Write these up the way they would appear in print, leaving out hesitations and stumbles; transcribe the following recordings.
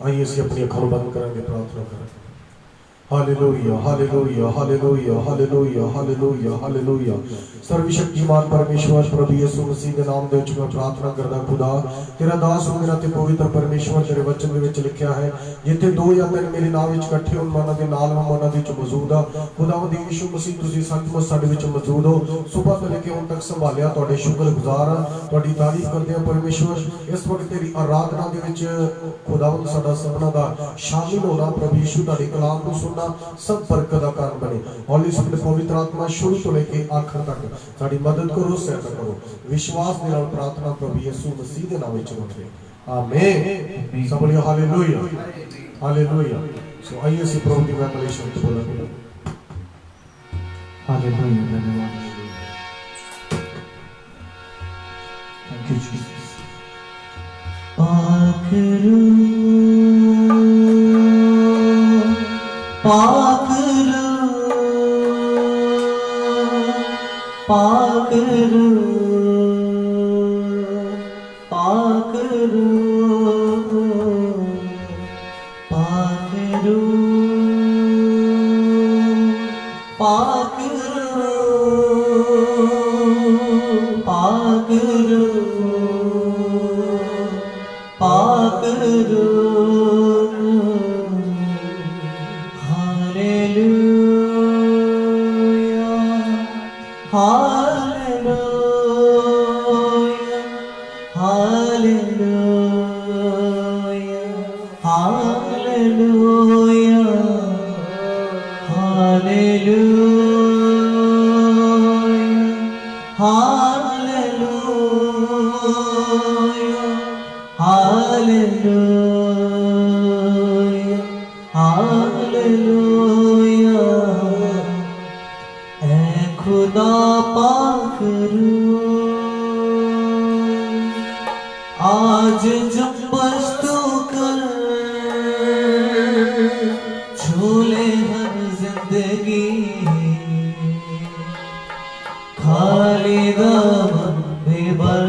आइए इसे अपनी अखरों बंद करेंगे, प्रार्थना करें। Hallelujah hallelujah hallelujah hallelujah hallelujah hallelujah. सर्वशक्तिमान परमेश्वर प्रभु यीशु मसीह के नाम दे विच मैं प्रार्थना करदा खुदा तेरा दास हूं, मेरा ते पवित्र परमेश्वर तेरे वचन दे विच लिखिया है जिथे दो या तीन मेरे नाम विच इकट्ठे होण उन्हां दे नाल मैं उन्हां दे विच मौजूद हां। खुदावंद यीशु मसीह तुसीं सचमुच साडे विच मौजूद हो। सुबह तो लेके हुण तक संभालिया, तुहाडे शुक्रगुजार हां, तुहाडी तारीफ करदे हां परमेश्वर। इस वक्त तेरी आराधना दे विच खुदावंद साडा सबना दा शामिल होना प्रभु यीशु तुहाडे कलाम नूं सुनना सब बरकत का कारण बने। हॉली स्पिरिट पवित्र आत्मा शुरू तो लेके आखिर तक साडी मदद करो, सहायता करो। विश्वास दे नाल प्रार्थना प्रभु यीशु मसीह दे नाम विच मंगदे आमीन। सब बोलिए हालेलुया हालेलुया। सो आइए इसी प्रभु की महिमा शब्द बोलेंगे। हालेलुया, धन्यवाद। Thank you Jesus. पाकरू पाकरू पाकरू पाकरू पाकरू पाकरू पाकरू पाकरू। खुदा पाकरू आज जब बस्तू कर झूले हर जिंदगी खाली दामन बेबर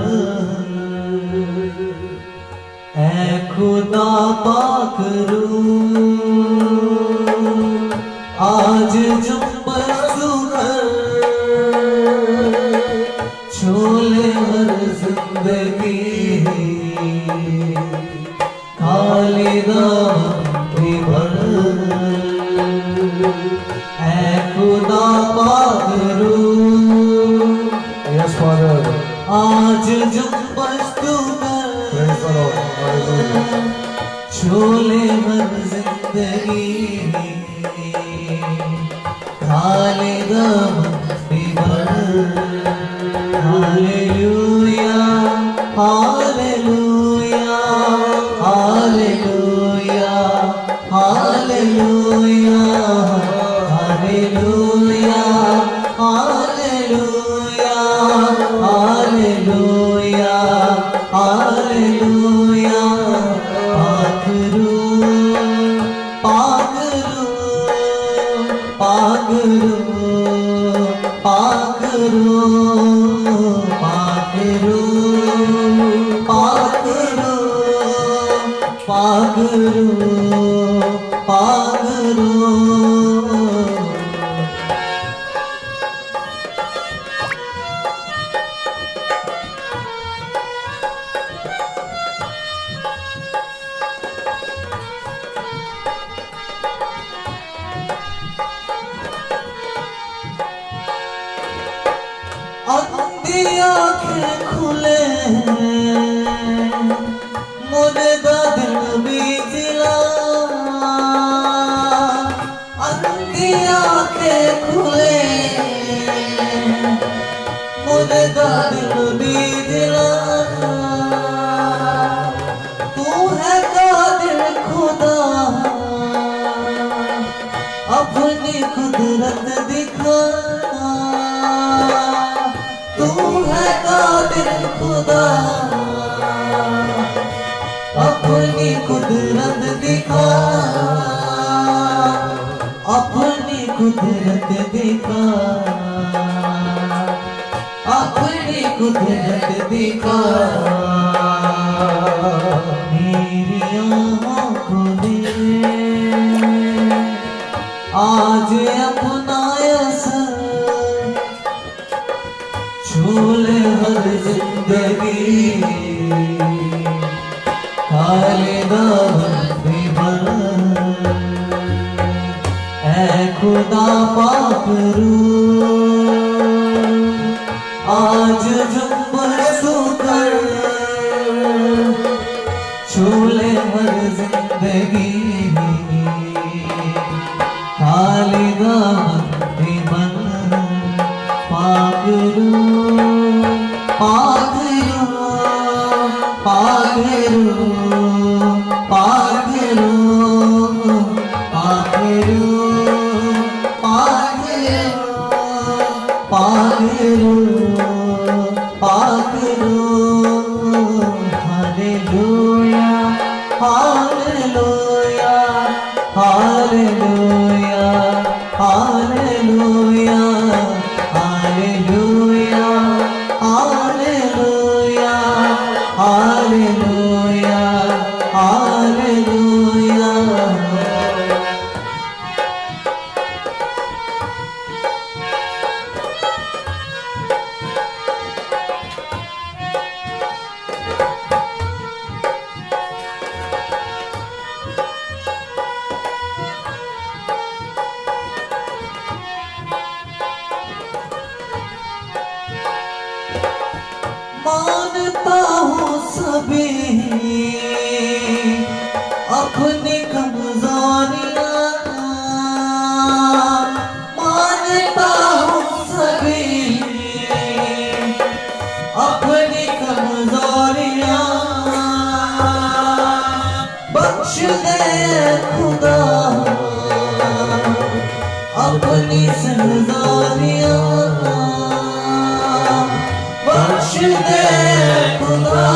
ऐ खुदा पाकरू आज जब बस्तू कर झूले हर जिंदगी खाली दामन भर ऐ खुदा पाकरू। यस फादर, आज जब बस्तू कर झूले हर जिंदगी खाली दामन भर। Hallelujah hallelujah hallelujah hallelujah hallelujah hallelujah hallelujah hallelujah. पाकरू पाकरू पाकरू पाकरू पाकरू पाकरू पाकरू पाकरू। अंधी आंखें खुले मुर्दा दिल भी जिला। अंधी आंखें खुले मुर्दा दिल भी जिला। तू है कादिर खुदा अपनी कुदरत दिखा। तू है कादिर खुदा अपनी कुदरत दिखा। अपनी कुदरत दिखा अपनी कुदरत दिखा। मेरी आँखों खालिदा बेबल ऐ खुदा पाक रू आज जुम्मस कर छोले हर जिंदगी खालिदा बेबल पाक रू पाक रू पाक रू पाक रू पाक रू पाक रू पाक रू hallelujah hallelujah hallelujah hallelujah hallelujah hallelujah hallelujah hallelujah मानता हूँ सभी अपनी कमजोरियाँ मानता हूँ सभी अपनी कमजोरियाँ बख्श दे खुदा अपनी सरदारियाँ बख्श दे खुदा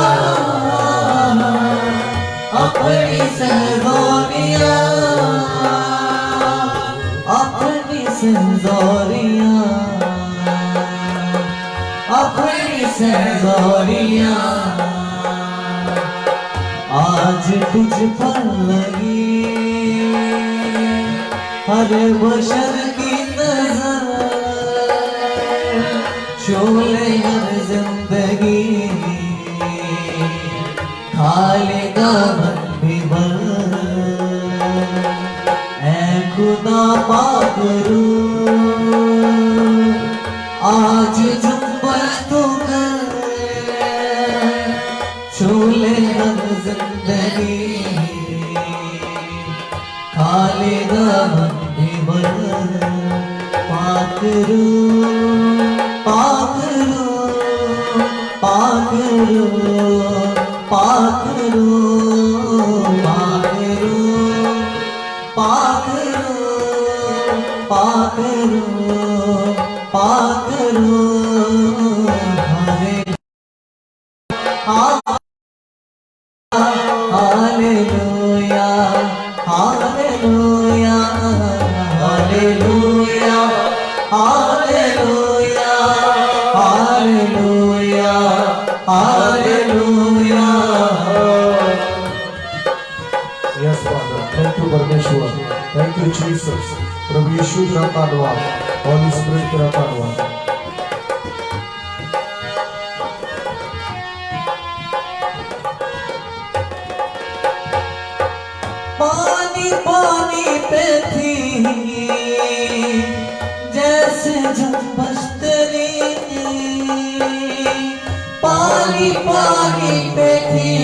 अपनी सरदारियाँ अपनी सरदारियाँ अपनी सरदारियाँ आज तुझ पर लगी हर बशर की नजर शोले हर जिंदगी खालिदा बेबल ऐ खुदा पाक रू आज जुम्मस तो कर शोले हर जिंदगी खालिदा बेबल पाक रू पाक रू पाक रू पाक रू पाक रू पाक रू पाक रू पाक रू hallelujah hallelujah hallelujah hallelujah hallelujah hallelujah Yes, Father. Thank you, Parmeshwar. Thank you, Jesus. प्रभु यीशु तेरा धन्यवाद, Holy Spirit तेरा धन्यवाद। पानी पानी पे थी जैसे जुम्मस तेरी पानी पानी पे थी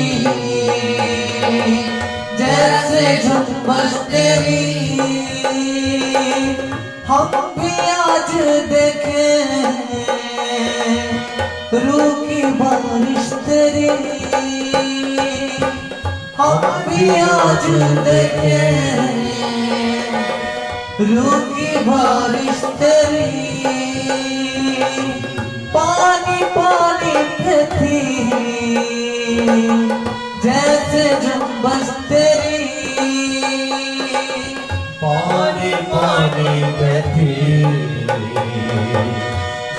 जैसे जुम्मस तेरी हम भी आज देखे रूह की बारिश तेरी हम भी आज देखे रूह की बारिश तेरी पानी पानी पे थी जैसे जुम्मस तेरी पानी पानी पे थी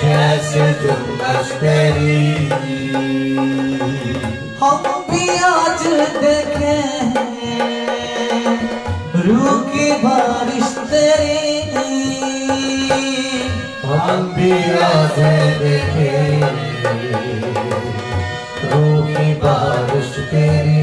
जैसे जुम्मस तेरी हम भी आज देखे रूह की बारिश तेरी हम भी आज देखे रूह की बारिश तेरी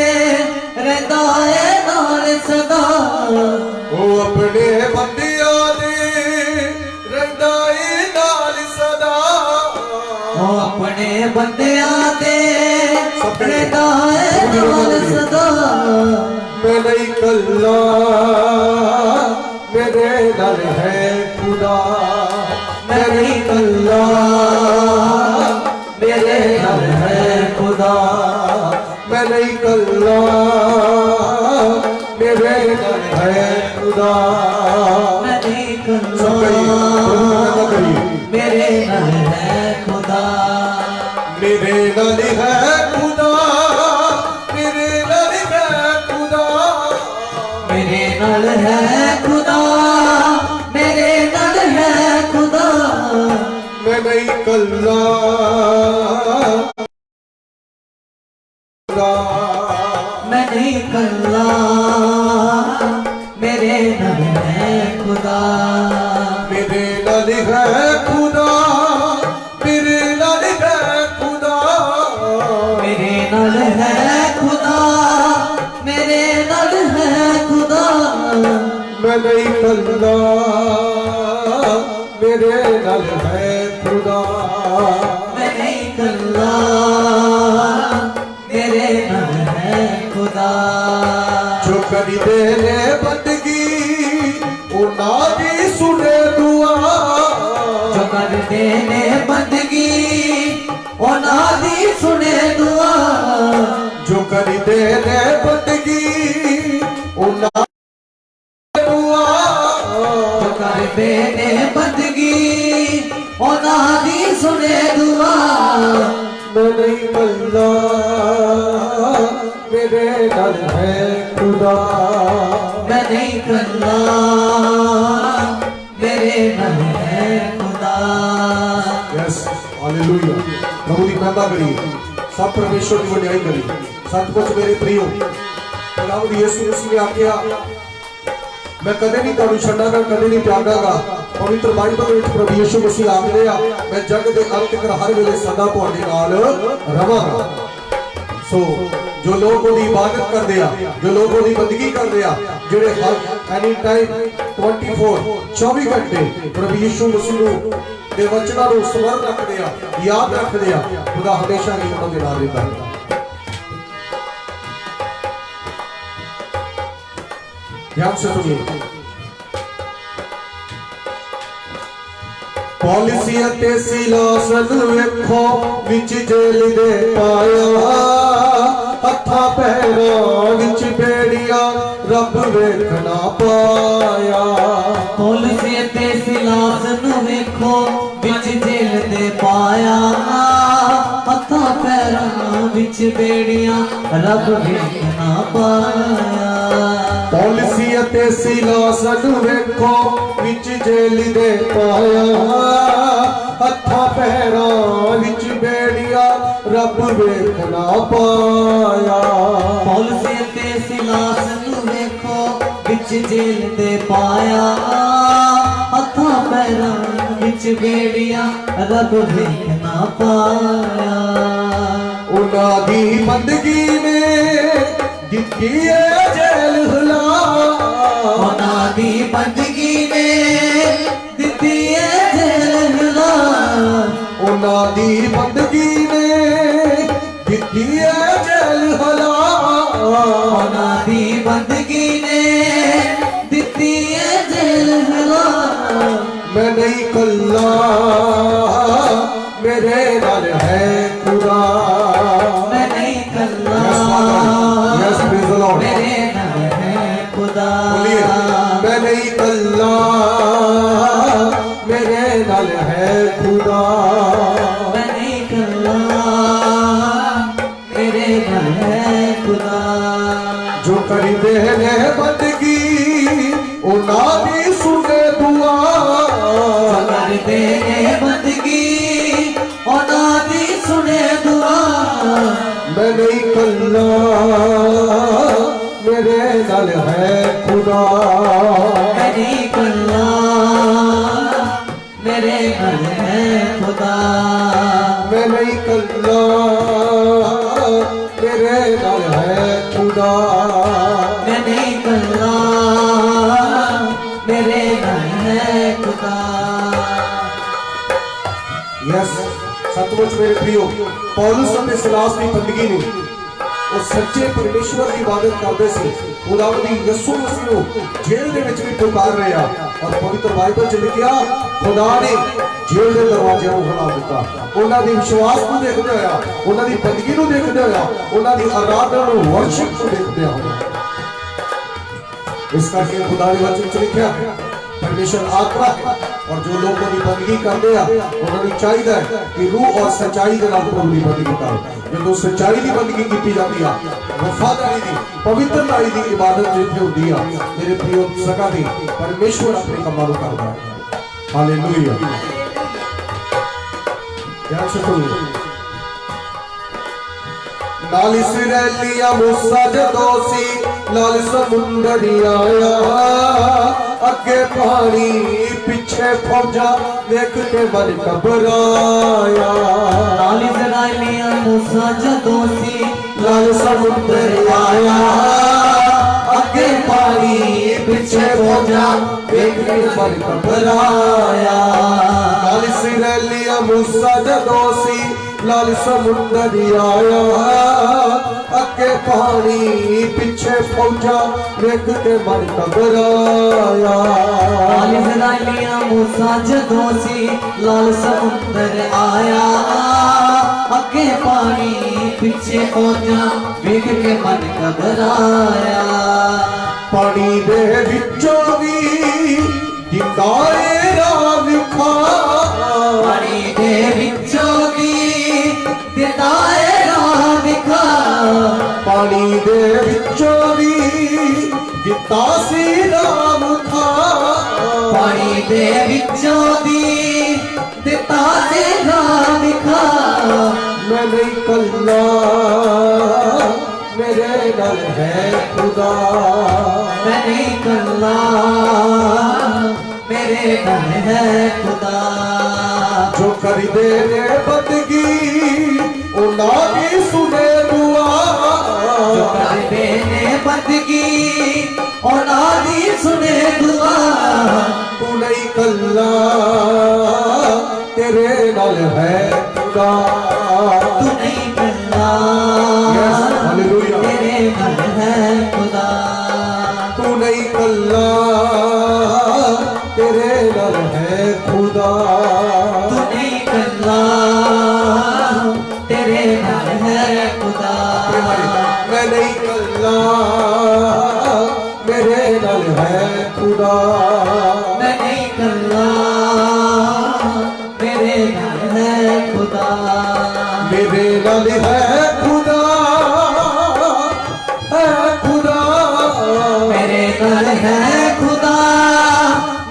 रहंदा है नाल सदा ओ अपने बंदियां दे रहंदा है नाल सदा ओ अपने बंदियां दे रहंदा है नाल सदा मैं नहीं कल्ला मेरे नाल है खुदा मैं नहीं कल्ला मेरे नाल है खुदा मैं नहीं कल्ला मेरे नाल है खुदा मैं नहीं कल्ला मेरे नाल है खुदा मेरे नाल है खुदा मेरे नाल है खुदा मेरे नाल है खुदा मेरे नाल है खुदा मैं नहीं कल्ला मैं नहीं कल्ला मेरे नाल है खुदा मेरे नाल है खुदा मेरे नाल है खुदा मेरे नाल है खुदा मेरे नाल है खुदा मैं नहीं कल्ला मेरे नाल है खुदा मैं नहीं कल्ला मेरे नाल है खुदा जो करी देने बंदगी उना दी सुने दुआ जो कर देने बंदगी ओना दी सुने दुआ जो करी देने बंदगी उना दुआ जो कर देने बंदगी ओना दी सुने दुआ मैं नहीं कल्ला मेरे नाल है खुदा मैं नहीं कल्ला मेरे नाल है खुदा यस हालेलुया प्रभु की महिमा करिए सब परमेश्वर की वड्याई करिए सचमुच मेरे प्रियो प्रभु यीशु मसीह ने आख्या मैं कदे नहीं तुहानू छड्डांगा कदे नहीं त्यागांगा पवित्र बाइबल विच प्रभु यीशु मसीह आखदे आ मैं जग दे अंत तक हर वेले सदा तुहाडे नाल रवांगा सो जो लोग उहदी इबादत करदे आ जो लोग उहदी बंदगी करदे आ जेड़े हर एनी टाइम 24 घंटे प्रभु यीशु मसीह नू दे वचनां नू स्मरण रखदे आ याद रखदे आ खुदा हमेशा ही उन्हां दे नाल रहिंदा है ध्यान से सुनिए पॉलिसी ते सिलास नू वेखो विच जेल दे पाया हथा पैरां विच बेड़ियां रब वेखना पाया पॉलिसी ते सिलास नू वेखो विच जेल दे पाया हथा पैरां विच बेड़ियां रब वेखना पाया पॉलिसी ते सिलास नू वेखो विच जेल दे पाया हथा पैरां विच बेड़ियां रब वेखना पाया पॉलिसी ते सिलास नू वेखो विच जेल दे पाया हथा पैरां विच बेड़ियां रब वेखना पाया उन्हां दी बंदगी ने दित्ती है जेल हुला उन्हां दी बंदगी ने दित्ती है जेल हुला उन्हां दी बंदगी ने दित्ती है जेल हुला उन्हां दी बंदगी ने दित्ती है जेल हुला मैं नहीं कल्ला मेरे नाल है खुदा मैं नहीं कल्ला यस प्रेज़ द लॉर्ड मेरे नाल है खुदा बोलिए मैं नहीं कल्ला मेरे नाल है खुदा मैं नहीं कल्ला मेरे नाल है खुदा जो करीदे ने बंदगी उन्हां दी सुने दुआ करते ने बंदगी उन्हां दी सुने दुआ मैं नहीं कल्ला मेरे नाल है खुदा मैं नहीं कल्ला मेरे नाल है खुदा मैं नहीं कल्ला मेरे नाल है खुदा सचमुच मेरे प्रियो पौलुस और सिलास की बंदगी ने वो सच्चे परमेश्वर की इबादत करते थे। खुदावंदी यीशु मसीह को जेल दे विच भी पुकार रहे आ और पवित्र बाइबल च लिखिया खुदा ने जेल के दरवाजे को खुला दिता। उन्हां दी विश्वास को देखदे होया, उन्हां दी बंदगी को देखदे होया, उन्हां दी आराधना को वर्शिप को देखदे होया। इस करके खुदा के वचन च लिखिया परमेश्वर आत्मा है और जो लोग उनकी बंदगी करते हैं उन्होंने चाहिए कि रूह और सच्चाई के नाल प्रभु की बंदगी करो। जो सच्चाई की बंदगी की जाती है वफादारी की पवित्रता की इबादत जिथे होती है मेरे प्रियो सका दी परमेश्वर अपने कमां नूं करदा है। हालेलुया। ध्यान से सुनो। नाल इसराइलिया मूसा जदों सी लाल समुंदर आया अगे पानी पीछे फौजा देख के मन घबराया। नाल इसराइलिया मूसा जदों सी लाल समुंदर आया अगे पानी पीछे फौजा देख के मन घबराया। नाल इसराइलिया मूसा जदों सी लाल समुंदर आया अगे पानी पीछे फौजा देख के मन घबराया। नाल इसराइलिया मूसा जदों सी लाल समुंदर आया अगे पानी पीछे फौजा देख के मन घबराया। पानी दे विचों भी दिखाए राह विखा, पानी दे विचों भी दिखाए राह विखा, पानी दे विचों भी दिता सी राम खा, पानी दे विचों भी दिता सी राह विखा। मैं नहीं कल्ला मेरे नाल है खुदा, मैं नहीं कल्ला मेरे नाल है खुदा। जो कर दे रे बंदगी ओ ना भी सुने दुआ, जो कर दे रे बंदगी और नादी सुने दुआ। तू नहीं कल्ला तेरे नाल है खुदा, तू नहीं कल्ला हालेलुया तेरे नाल है खुदा। तू नहीं कल्ला तेरे नाल है खुदा, तू नहीं कल्ला तेरे नाल है खुदा। मैं नहीं कल्ला मेरे नाल है खुदा, मैं नहीं कल्ला मेरे नाल है खुदा। मेरे नाल है खुदा, है खुदा, मेरे नाल है खुदा,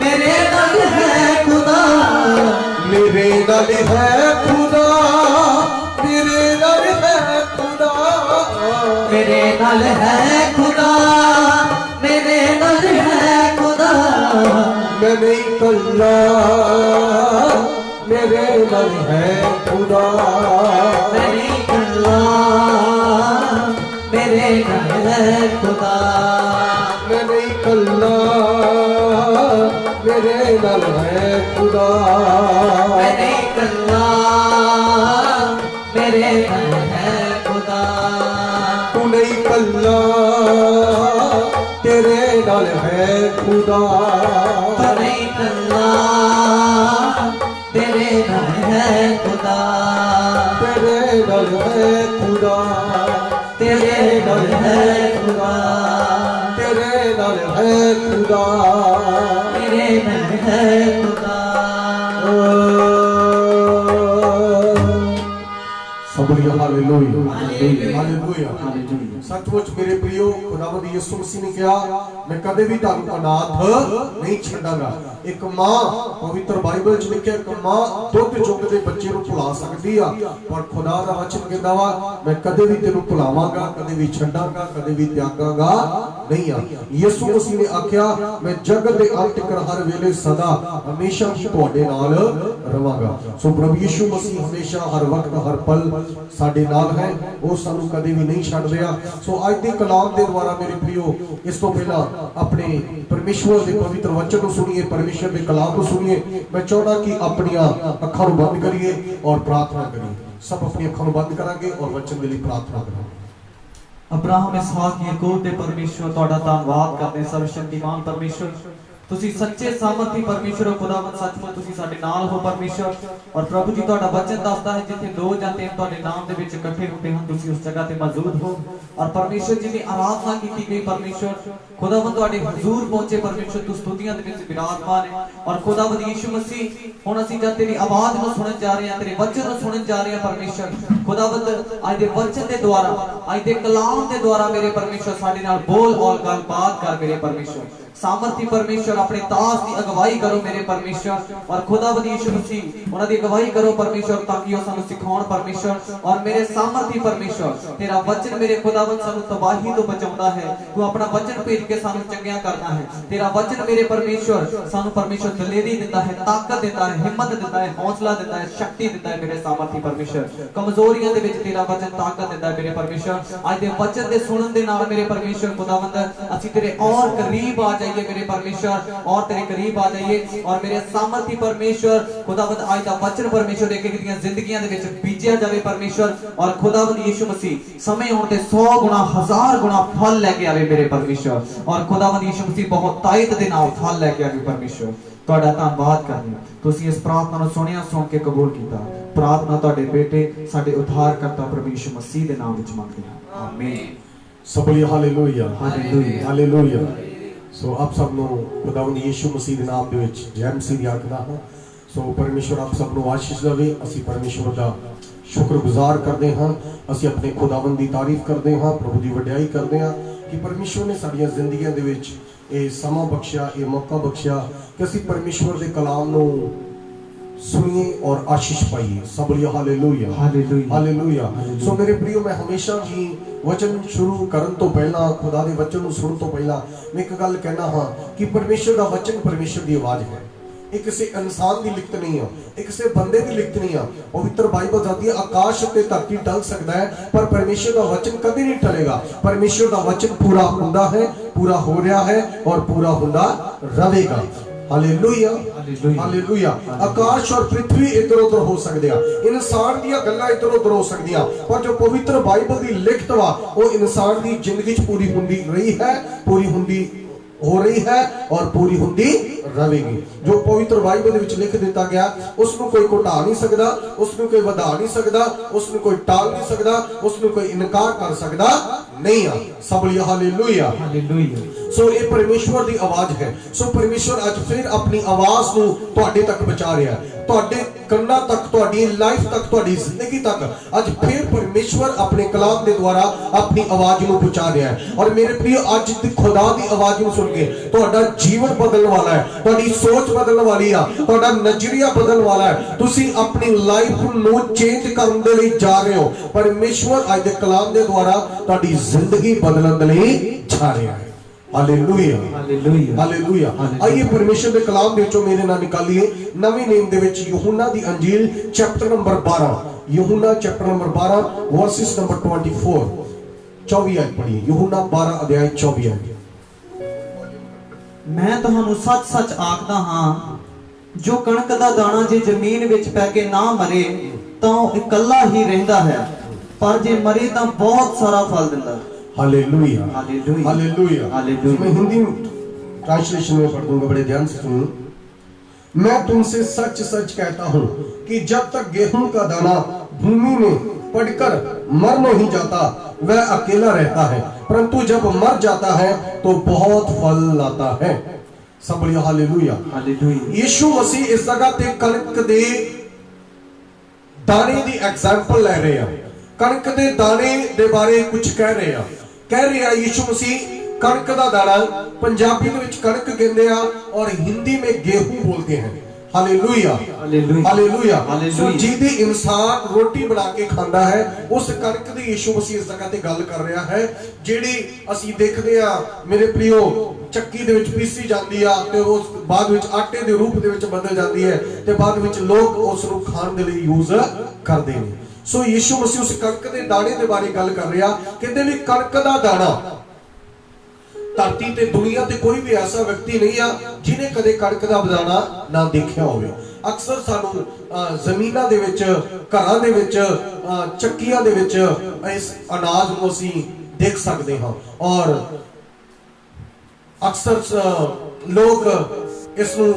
मेरे नाल है खुदा। मेरे नाल है खुदा, मेरे नाल है खुदा, मेरे नाल है खुदा, मेरे नाल है खुदा। मैं नहीं कल्ला मेरे नाल है खुदा, मैं नहीं कल्ला मेरे नाल है खुदा। मैं नहीं कल्ला मेरे नाल है खुदा, मैं नहीं कल्ला मेरे नाल है खुदा। तू नहीं कल्ला तेरे नाल है खुदा, तू नहीं कल्ला तेरे नाल है खुदा। तेरे नाल है खुदा, तेरे नाल है खुदा, तेरे नाल है खुदा। तेरे नाल है खुदा। सबलिया हालेलुया हालेलुया। हालेलुया। सचमुच मेरे प्रियो खुदावंद यीशु मसीह ने कहा मैं कदे भी तुहानू अनाथ नहीं छड्डांगा। एक मां पवित्र बाइबल च लिखिया एक मां दुध चुगदे बच्चे नूं भुला सकदी आ पर खुदा दा वचन कहंदा वा मैं कदे भी तेनू भुलावांगा, कदे भी छड्डांगा, कदे भी त्यागांगा नहीं आ। यीशु मसीह ने आख्या मैं जगत दे अंत तक हर वेले सदा हमेशा ही तुहाडे नाल रवांगा। सो प्रभु यीशु मसीह हमेशा हर वक्त हर पल साडे नाल है, वो सानू कदे भी नहीं छड्ड रहा। सो अज दे कलाम दे द्वारा मेरे प्रियो इस तो पहला अपने परमेश्वर दे पवित्र वचन को सुनिए। परमेश्वर के कलाम को सुनिए। मैं चाहता कि अपनी अखां नूं बंद करिए और प्रार्थना करिए। सब अपनी अखां नूं बंद करांगे और वचन के लिए प्रार्थना करांगे। अब्राहम इसहाक याकूब दे परमेश्वर तुहाडा धन्नवाद करदे सर्वशक्तिमान परमेश्वर तुसी सच्चे सामर्थी परमेश्वर हो खुदावंद सचमुच तुसी साडे नाल हो परमेश्वर और प्रभु जी तुहाडा वचन दसदा है जिथे दो या तीन तुहाडे नाम दे विच इकट्ठे हुंदे हन तुसी उस जगह ते मौजूद हो और परमेश्वर जी दी आराधना कीती गई परमेश्वर खुदावंद तुहाडे हुजूर पहुंचे परमेश्वर तू स्तुतियां दे विच विराजमान है और खुदावंद यीशु मसीह हुण असीं जद तेरी आवाज नूं सुणन जा रहे हां तेरे वचन नूं सुणन जा रहे हां परमेश्वर खुदावंद अज दे वचन दे द्वारा अज दे कलाम दे द्वारा मेरे परमेश्वर साडे नाल बोल और गलबात कर मेरे परमेश्वर सामर्थी परमेश्वर अपने दास की अगवाई करो मेरे परमेश्वर और खुदावंद यीशु मसीह उन्हां दी अगवाई करो परमेश्वर ताकि वो सानू सिखाउण परमेश्वर और मेरे सामर्थी परमेश्वर तेरा वचन मेरे खुदावंद सानू तबाही तो बचाउंदा है तू अपना वचन भेज के सानू चंगिया करना है तेरा वचन मेरे परमेश्वर सानू परमेश्वर दलेरी दिंदा है ताकत दिंदा है हिम्मत दिंदा है हौसला दिंदा है शक्ति दिंदा है मेरे सामर्थी परमेश्वर कमजोरियां दे विच तेरा वचन ताकत दिंदा है मेरे परमेश्वर आज दे वचन दे सुनन दे नाल मेरे परमेश्वर खुदावंद असीं तेरे और करीब आ जाइए मेरे परमेश्वर और तेरे करीब आ जाइए और मेरे सामर्थी परमेश्वर खुदावंद आज दा वचन परमेश्वर एक एक दी जिंदगियां दे विच बीजिया जावे परमेश्वर और खुदावंद यीशु मसीह समय होण ते 100 गुना 1000 गुना फल लेके आवे मेरे परमेश्वर और खुदावंद यीशु मसीह बहुत तायत दे नाल फल लेके आवे परमेश्वर तुहाडा धन्नवाद करने तुसीं इस प्रार्थना नूं सुनिया सुन के कबूल कीता प्रार्थना तुहाडे बेटे साडे उद्धारकर्ता प्रभु यीशु मसीह दे नाम विच मंगदे हां आमीन सब बोलिए हालेलुया हालेलुया हालेलुया। सो आप सब नूं खुदावंद यीशु मसीह दे नाम दे विच जय मसीह दी आखदा हां। सो परमेश्वर आप सब नूं आशीष देवे। असीं परमेश्वर दा शुक्रगुजार करदे हां असीं अपने खुदावंद दी तारीफ करदे हां प्रभु दी वडियाई करदे हां कि परमेश्वर ने साडीआं जिंदगियां दे विच ये समा बख्शिया ये मौका बख्शिया कि असीं परमेश्वर दे कलाम नूं सुनिए और आशीष पाइए। सब बोलिए हालेलुया हालेलुया हालेलुया। सो मेरे प्रियो मैं हमेशा ही वचन शुरू करन तो पहला खुदा दे वचन नूं सुणन तो पहला मैं एक गल कहना हां कि परमेश्वर दा वचन परमेश्वर दी आवाज है। एक किसी इंसान की लिखत नहीं है एक किसी बंदे की लिखत नहीं है। पवित्र बाइबल कहती है आकाश ते धरती टल सकता है पर परमेश्वर का वचन कभी नहीं टलेगा। परमेश्वर का वचन पूरा हुंदा है पूरा हो रहा है और पूरा हुंदा रहेगा। Hallelujah hallelujah. आकाश और पृथ्वी इधर उधर हो सकते हैं इंसान दी गल्लां इधर उधर हो सकदियां पर जो पवित्र बाइबल की लिखत वा वो इंसान की जिंदगी च पूरी हुंदी रही है पूरी हुंदी हो रही है और पूरी हुंदी रहेगी। जो पवित्र बाइबल विच लिख दिता गया उसनु कोई घटा नहीं सकता उसनु कोई वधा नहीं सकता उसनु कोई टाल नहीं सकता उसनु कोई इनकार कर सकता नहीं है। सब बोलिए हालेलुया हालेलुया। सो ये परमेश्वर की आवाज है। सो परमेश्वर आज फिर अपनी आवाज नूं तुहाडे तक पहुंचा रहा है तुहाडे कन्ना तक तुहाडी लाइफ तक तुहाडी जिंदगी तक आज फिर परमेश्वर अपने कलाम के द्वारा अपनी आवाज नूं पहुंचा रहा है। और मेरे प्रियो आज खुदा की आवाज नूं सुन के तुहाडा जीवन बदलने वाला है तुहाडी सोच बदलने वाली है तुहाडा नजरिया बदलने वाला है तुसी अपनी लाइफ नूं चेंज करने दे लई जा रहे हो। परमेश्वर आज दे कलाम के द्वारा तुहाडी जिंदगी बदलने दे लई जा रहा है। Hallelujah hallelujah hallelujah. आइए परमेश्वर के कलाम दे विचों मेरे नाल निकालिए नवीं नेम दे विच यूहन्ना दी अंजील चैप्टर नंबर 12 यूहन्ना चैप्टर नंबर 12 वर्सेस नंबर 24 24 आयत पढ़िए यूहन्ना 12 अध्याय 24 आयत। मैं तुहानू सच सच आखदा हां जो कणक दा दाना जे जमीन विच पै के ना मरे तां इकल्ला ही रहिंदा है पर जे मरे तां बहुत सारा फल दिंदा है। Hallelujah hallelujah hallelujah hallelujah. मैं हिंदी ट्रांसलेशन में पढ़ दूंगा बड़े ध्यान से सुनो। मैं तुमसे सच सच कहता हूं कि जब तक गेहूं का दाना भूमि में पड़कर मर नहीं जाता वह अकेला रहता है परंतु जब मर जाता है तो बहुत फल लाता है। सब बोलिए हालेलुया हालेलुया। यीशु मसीह इस जगह ते कणक दे दाने दी एग्जांपल ले रहे हैं कणक दे दाने दे बारे कुछ कह रहे हैं यीशु मसीह कणक दा दाना पंजाबी दे विच कणक कहंदे आ और हिंदी में गेहूं बोलते हैं। Hallelujah hallelujah hallelujah. जिहदी इंसान रोटी बना के खांदा है उस कणक दी यीशु मसीह इस जगह ते गल कर रहा है जिहड़ी असीं देखदे आ मेरे प्रियो चक्की दे विच पीसी जांदी आ ते उस बाद विच आटे दे रूप दे विच बदल जांदी है ते बाद विच लोग उस नूं खाण दे लई यूज करदे ने। सो यीशु मसीह उस कणक दे दाने दे बारे गल कर रहा कहंदे भी कणक दा दाना ਧਰਤੀ ਤੇ ਦੁਨੀਆ ਤੇ ਕੋਈ ਵੀ ਐਸਾ ਵਿਅਕਤੀ ਨਹੀਂ ਆ ਜਿਹਨੇ ਕਦੇ ਕਣਕ ਦਾ ਬਦਾਨਾ ਨਾ ਦੇਖਿਆ ਹੋਵੇ। ਅਕਸਰ ਸਾਨੂੰ ਜ਼ਮੀਨਾਂ ਦੇ ਵਿੱਚ, ਘਰਾਂ ਦੇ ਵਿੱਚ, ਚੱਕੀਆਂ ਦੇ ਵਿੱਚ ਇਸ ਅਨਾਜ ਨੂੰ ਅਸੀਂ ਦੇਖ ਸਕਦੇ ਹਾਂ ਔਰ ਅਕਸਰ ਲੋਕ ਇਸ ਨੂੰ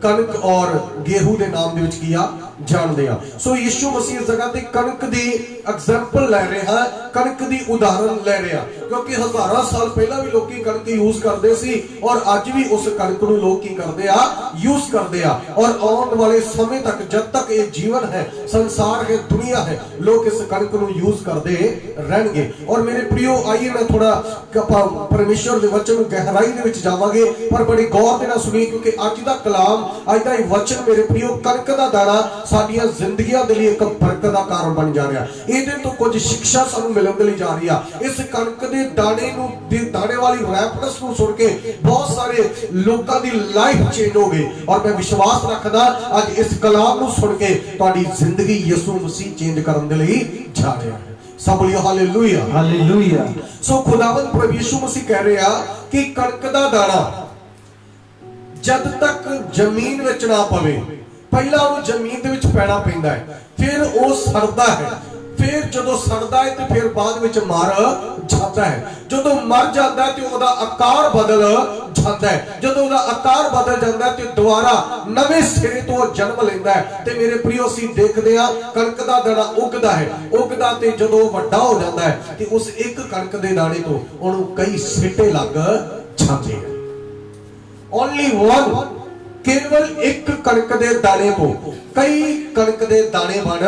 ਕਣਕ ਔਰ ਗੇਹੂੰ ਦੇ ਨਾਮ ਦੇ ਵਿੱਚ ਕੀਆ ਜਾਣਦੇ ਆ। ਸੋ ਯਿਸੂ ਮਸੀਹ ਇਸ ਜਗ੍ਹਾ ਤੇ ਕਣਕ ਦੀ ਐਗਜ਼ਾਮਪਲ ਲੈ ਰਿਹਾ, ਕਣਕ ਦੀ ਉਦਾਹਰਨ ਲੈ ਰਿਹਾ, ਕਿਉਂਕਿ ਹਜ਼ਾਰਾਂ ਸਾਲ ਪਹਿਲਾਂ ਵੀ ਲੋਕੀ ਕਣਕ ਯੂਜ਼ ਕਰਦੇ ਸੀ ਔਰ ਅੱਜ ਵੀ ਉਸ ਕਣਕ ਨੂੰ ਲੋਕ ਕੀ ਕਰਦੇ ਆ, ਯੂਜ਼ ਕਰਦੇ ਆ ਔਰ ਆਉਣ ਵਾਲੇ ਸਮੇਂ ਤੱਕ, ਜਦ ਤੱਕ ਇਹ ਜੀਵਨ ਹੈ, ਸੰਸਾਰ ਹੈ, ਦੁਨੀਆ ਹੈ, ਲੋਕ ਇਸ ਕਣਕ ਨੂੰ ਯੂਜ਼ ਕਰਦੇ ਰਹਿਣਗੇ। ਔਰ ਮੇਰੇ ਪ੍ਰਿयो, ਆਈਏ ਮੈਂ ਥੋੜਾ ਪਰਮੇਸ਼ਰ ਦੇ ਵਚਨ ਨੂੰ ਗਹਿਰਾਈ ਦੇ ਵਿੱਚ ਜਾਵਾਂਗੇ, ਪਰ ਬੜੀ ਗੌਰ ਦੇ ਨਾਲ ਸੁਣੀਏ, ਕਿਉਂਕਿ ਅੱਜ ਦਾ ਕਲਾਮ, ਅੱਜ ਦਾ ਇਹ ਵਚਨ ਮੇਰੇ ਪ੍ਰਿयो, ਕਣਕ ਦਾ ਦਾਣਾ ਸਾਡੀਆਂ ਜ਼ਿੰਦਗੀਆਂ ਦੇ ਲਈ ਇੱਕ ਬਰਕਤ ਦਾ ਕਾਰਨ ਬਣ ਜਾ ਰਿਹਾ। ਇਹਦੇ ਤੋਂ ਕੁਝ ਸਿੱਖਿਆ ਸਾਨੂੰ ਮਿਲਣ ਦੇ ਲਈ ਜਾ ਰਹੀ ਆ। ਇਸ ਕਣਕ ਦੇ ਦਾਣੇ ਨੂੰ, ਦਾਣੇ ਵਾਲੀ ਰੈਫਰੈਂਸ ਨੂੰ ਸੁਣ ਕੇ ਬਹੁਤ ਸਾਰੇ ਲੋਕਾਂ ਦੀ ਲਾਈਫ ਚੇਂਜ ਹੋ ਗਈ ਔਰ ਮੈਂ ਵਿਸ਼ਵਾਸ ਰੱਖਦਾ ਅੱਜ ਇਸ ਕਲਾਮ ਨੂੰ ਸੁਣ ਕੇ ਤੁਹਾਡੀ ਜ਼ਿੰਦਗੀ ਯਿਸੂ ਮਸੀਹ ਚੇਂਜ ਕਰਨ ਦੇ ਲਈ ਜਾ ਰਿਹਾ ਹੈ। ਸਭ ਬੋਲਿਓ ਹਾਲੇਲੂਇਆ, ਹਾਲੇਲੂਇਆ। ਸੋ ਖੁਦਾਵੰਦ ਪ੍ਰਭੂ ਯਿਸੂ ਮਸੀਹ ਕਹਿ ਰਿਹਾ ਕਿ ਕਣਕ ਦਾ ਦਾਣਾ ਜਦ ਤੱਕ ਜ਼ਮੀਨ ਵਿੱਚ ਨਾ ਪਵੇ, ਪਹਿਲਾਂ ਉਹ ਜ਼ਮੀਨ ਦੇ ਵਿੱਚ ਪੈਣਾ ਪੈਂਦਾ ਹੈ, ਫਿਰ ਉਹ ਸੜਦਾ ਹੈ, ਫਿਰ ਜਦੋਂ ਸੜਦਾ ਹੈ ਤੇ ਫਿਰ ਬਾਅਦ ਵਿੱਚ ਮਰ ਜਾਂਦਾ ਹੈ। ਜਦੋਂ ਮਰ ਜਾਂਦਾ ਹੈ ਤੇ ਉਹਦਾ ਆਕਾਰ ਬਦਲ ਜਾਂਦਾ ਹੈ। ਜਦੋਂ ਉਹਦਾ ਆਕਾਰ ਬਦਲ ਜਾਂਦਾ ਹੈ ਤੇ ਦੁਬਾਰਾ ਨਵੇਂ ਸਿਰੇ ਤੋਂ ਜਨਮ ਲੈਂਦਾ ਹੈ। ਤੇ ਮੇਰੇ ਪ੍ਰਿਓ, ਅਸੀਂ ਦੇਖਦੇ ਆ ਕਣਕ ਦਾ ਦਾਣਾ ਉੱਗਦਾ ਹੈ, ਉੱਗਦਾ ਤੇ ਜਦੋਂ ਵੱਡਾ ਹੋ ਜਾਂਦਾ ਹੈ ਤੇ ਉਸ ਇੱਕ ਕਣਕ ਦੇ ਦਾਣੇ ਤੋਂ ਉਹਨੂੰ ਕਈ ਸਿੱਟੇ ਲੱਗ ਜਾਂਦੇ ਆ। ਓਨਲੀ ਵਨ, ਕੇਵਲ ਇੱਕ ਕਣਕ ਦੇ ਦਾਣੇ ਤੋਂ ਕਈ ਕਣਕ ਦੇ ਦਾਣੇ ਬਣ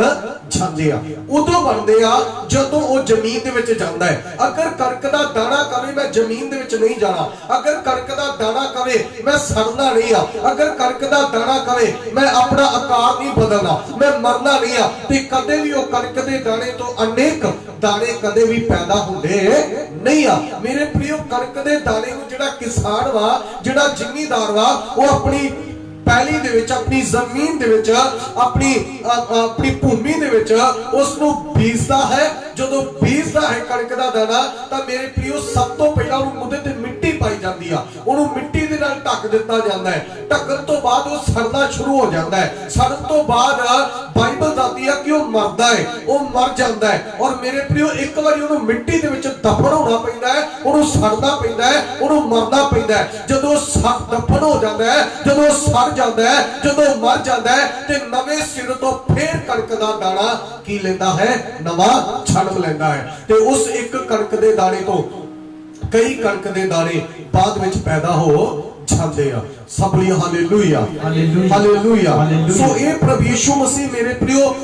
ਜਾਂਦੇ ਆ। ਉਦੋਂ ਬਣਦੇ ਆ ਜਦੋਂ ਉਹ ਜ਼ਮੀਨ ਦੇ ਵਿੱਚ ਜਾਂਦਾ ਹੈ। ਅਗਰ ਕਣਕ ਦਾ ਦਾਣਾ ਕਵੇ ਮੈਂ ਜ਼ਮੀਨ ਦੇ ਵਿੱਚ ਨਹੀਂ ਜਾਣਾ, ਅਗਰ ਕਣਕ ਦਾ ਦਾਣਾ ਕਵੇ ਮੈਂ ਸੜਨਾ ਨਹੀਂ ਆ, ਅਗਰ ਕਣਕ ਦਾ ਦਾਣਾ ਕਵੇ ਮੈਂ ਆਪਣਾ ਆਕਾਰ ਨਹੀਂ ਬਦਲਣਾ, ਮੈਂ ਮਰਨਾ ਨਹੀਂ ਆ, ਤੇ ਕਦੇ ਵੀ ਉਹ ਕਣਕ ਦੇ ਦਾਣੇ ਤੋਂ ਅਨੇਕ ਦਾਣੇ ਕਦੇ ਵੀ ਪੈਦਾ ਹੁੰਦੇ ਨਹੀਂ ਆ। ਮੇਰੇ ਪ੍ਰਿਓ, ਕਣਕ ਦੇ ਦਾਣੇ ਨੂੰ ਜਿਹੜਾ ਕਿਸਾਨ ਵਾ, ਜਿਹੜਾ ਜ਼ਿਮੀਂਦਾਰ ਵਾ, ਉਹ ਆਪਣੀ ਪੈਲੀ ਦੇ ਵਿੱਚ, ਆਪਣੀ ਜ਼ਮੀਨ ਦੇ ਵਿੱਚ, ਆਪਣੀ ਭੂਮੀ ਦੇ ਵਿੱਚ ਉਸ ਨੂੰ ਬੀਜਦਾ ਹੈ। ਜਦੋਂ ਬੀਜਦਾ ਹੈ ਕਣਕ ਦਾ ਦਾਣਾ ਤਾਂ ਮੇਰੇ ਪ੍ਰਿਓ, ਸਭ ਤੋਂ ਪਹਿਲਾਂ ਉਹਨੂੰ ਉਹਦੇ ਤੇ ਮਿੱਟੀ ਪਾਈ ਜਾਂਦੀ ਆ, ਉਹਨੂੰ ਮਿੱਟੀ ਦੇ ਨਾਲ ਢੱਕ ਦਿੱਤਾ ਜਾਂਦਾ ਹੈ। ਢੱਕਣ ਤੋਂ ਬਾਅਦ ਉਹ ਸੜਨਾ ਸ਼ੁਰੂ ਹੋ ਜਾਂਦਾ ਹੈ। ਸੜਨ ਤੋਂ ਬਾਅਦ ਬਾਈਬਲ ਦੱਸਦੀ ਆ ਕਿ ਉਹ ਮਰਦਾ ਹੈ, ਉਹ ਮਰ ਜਾਂਦਾ ਹੈ। ਔਰ ਮੇਰੇ ਪ੍ਰਿਓ, ਇੱਕ ਵਾਰੀ ਉਹਨੂੰ ਮਿੱਟੀ ਦੇ ਵਿੱਚ ਦਫਨ ਹੋਣਾ ਪੈਂਦਾ ਹੈ, ਉਹਨੂੰ ਸੜਨਾ ਪੈਂਦਾ ਹੈ, ਉਹਨੂੰ ਮਰਨਾ ਪੈਂਦਾ ਹੈ। ਜਦੋਂ ਦਫਨ ਹੋ ਜਾਂਦਾ ਹੈ, ਜਦੋਂ ਸੜ ਜਾਂਦਾ ਹੈ, ਜਦੋਂ ਮਰ ਜਾਂਦਾ ਹੈ ਤੇ ਨਵੇਂ ਸਿਰ ਤੋਂ ਫੇਰ ਕਣਕ ਦਾ ਦਾਣਾ ਕੀ ਲੈਂਦਾ ਹੈ, ਨਵਾਂ ਜਨਮ ਲੈਂਦਾ ਹੈ। ਤੇ ਉਸ ਇੱਕ ਕਣਕ ਦੇ ਦਾਣੇ ਤੋਂ ਕਈ ਕਣਕ ਦੇ ਦਾਣੇ ਬਾਅਦ ਵਿੱਚ ਪੈਦਾ ਹੋ ਜਾਂਦੇ ਆ। ਸਭ ਲਈ ਹਾਲੇਲੂਇਆ, ਹਾਲੇਲੂਇਆ। ਸੋ ਇਹ ਪ੍ਰਭੂ ਯਿਸੂ ਮਸੀਹ ਮੇਰੇ ਪ੍ਰਿਓ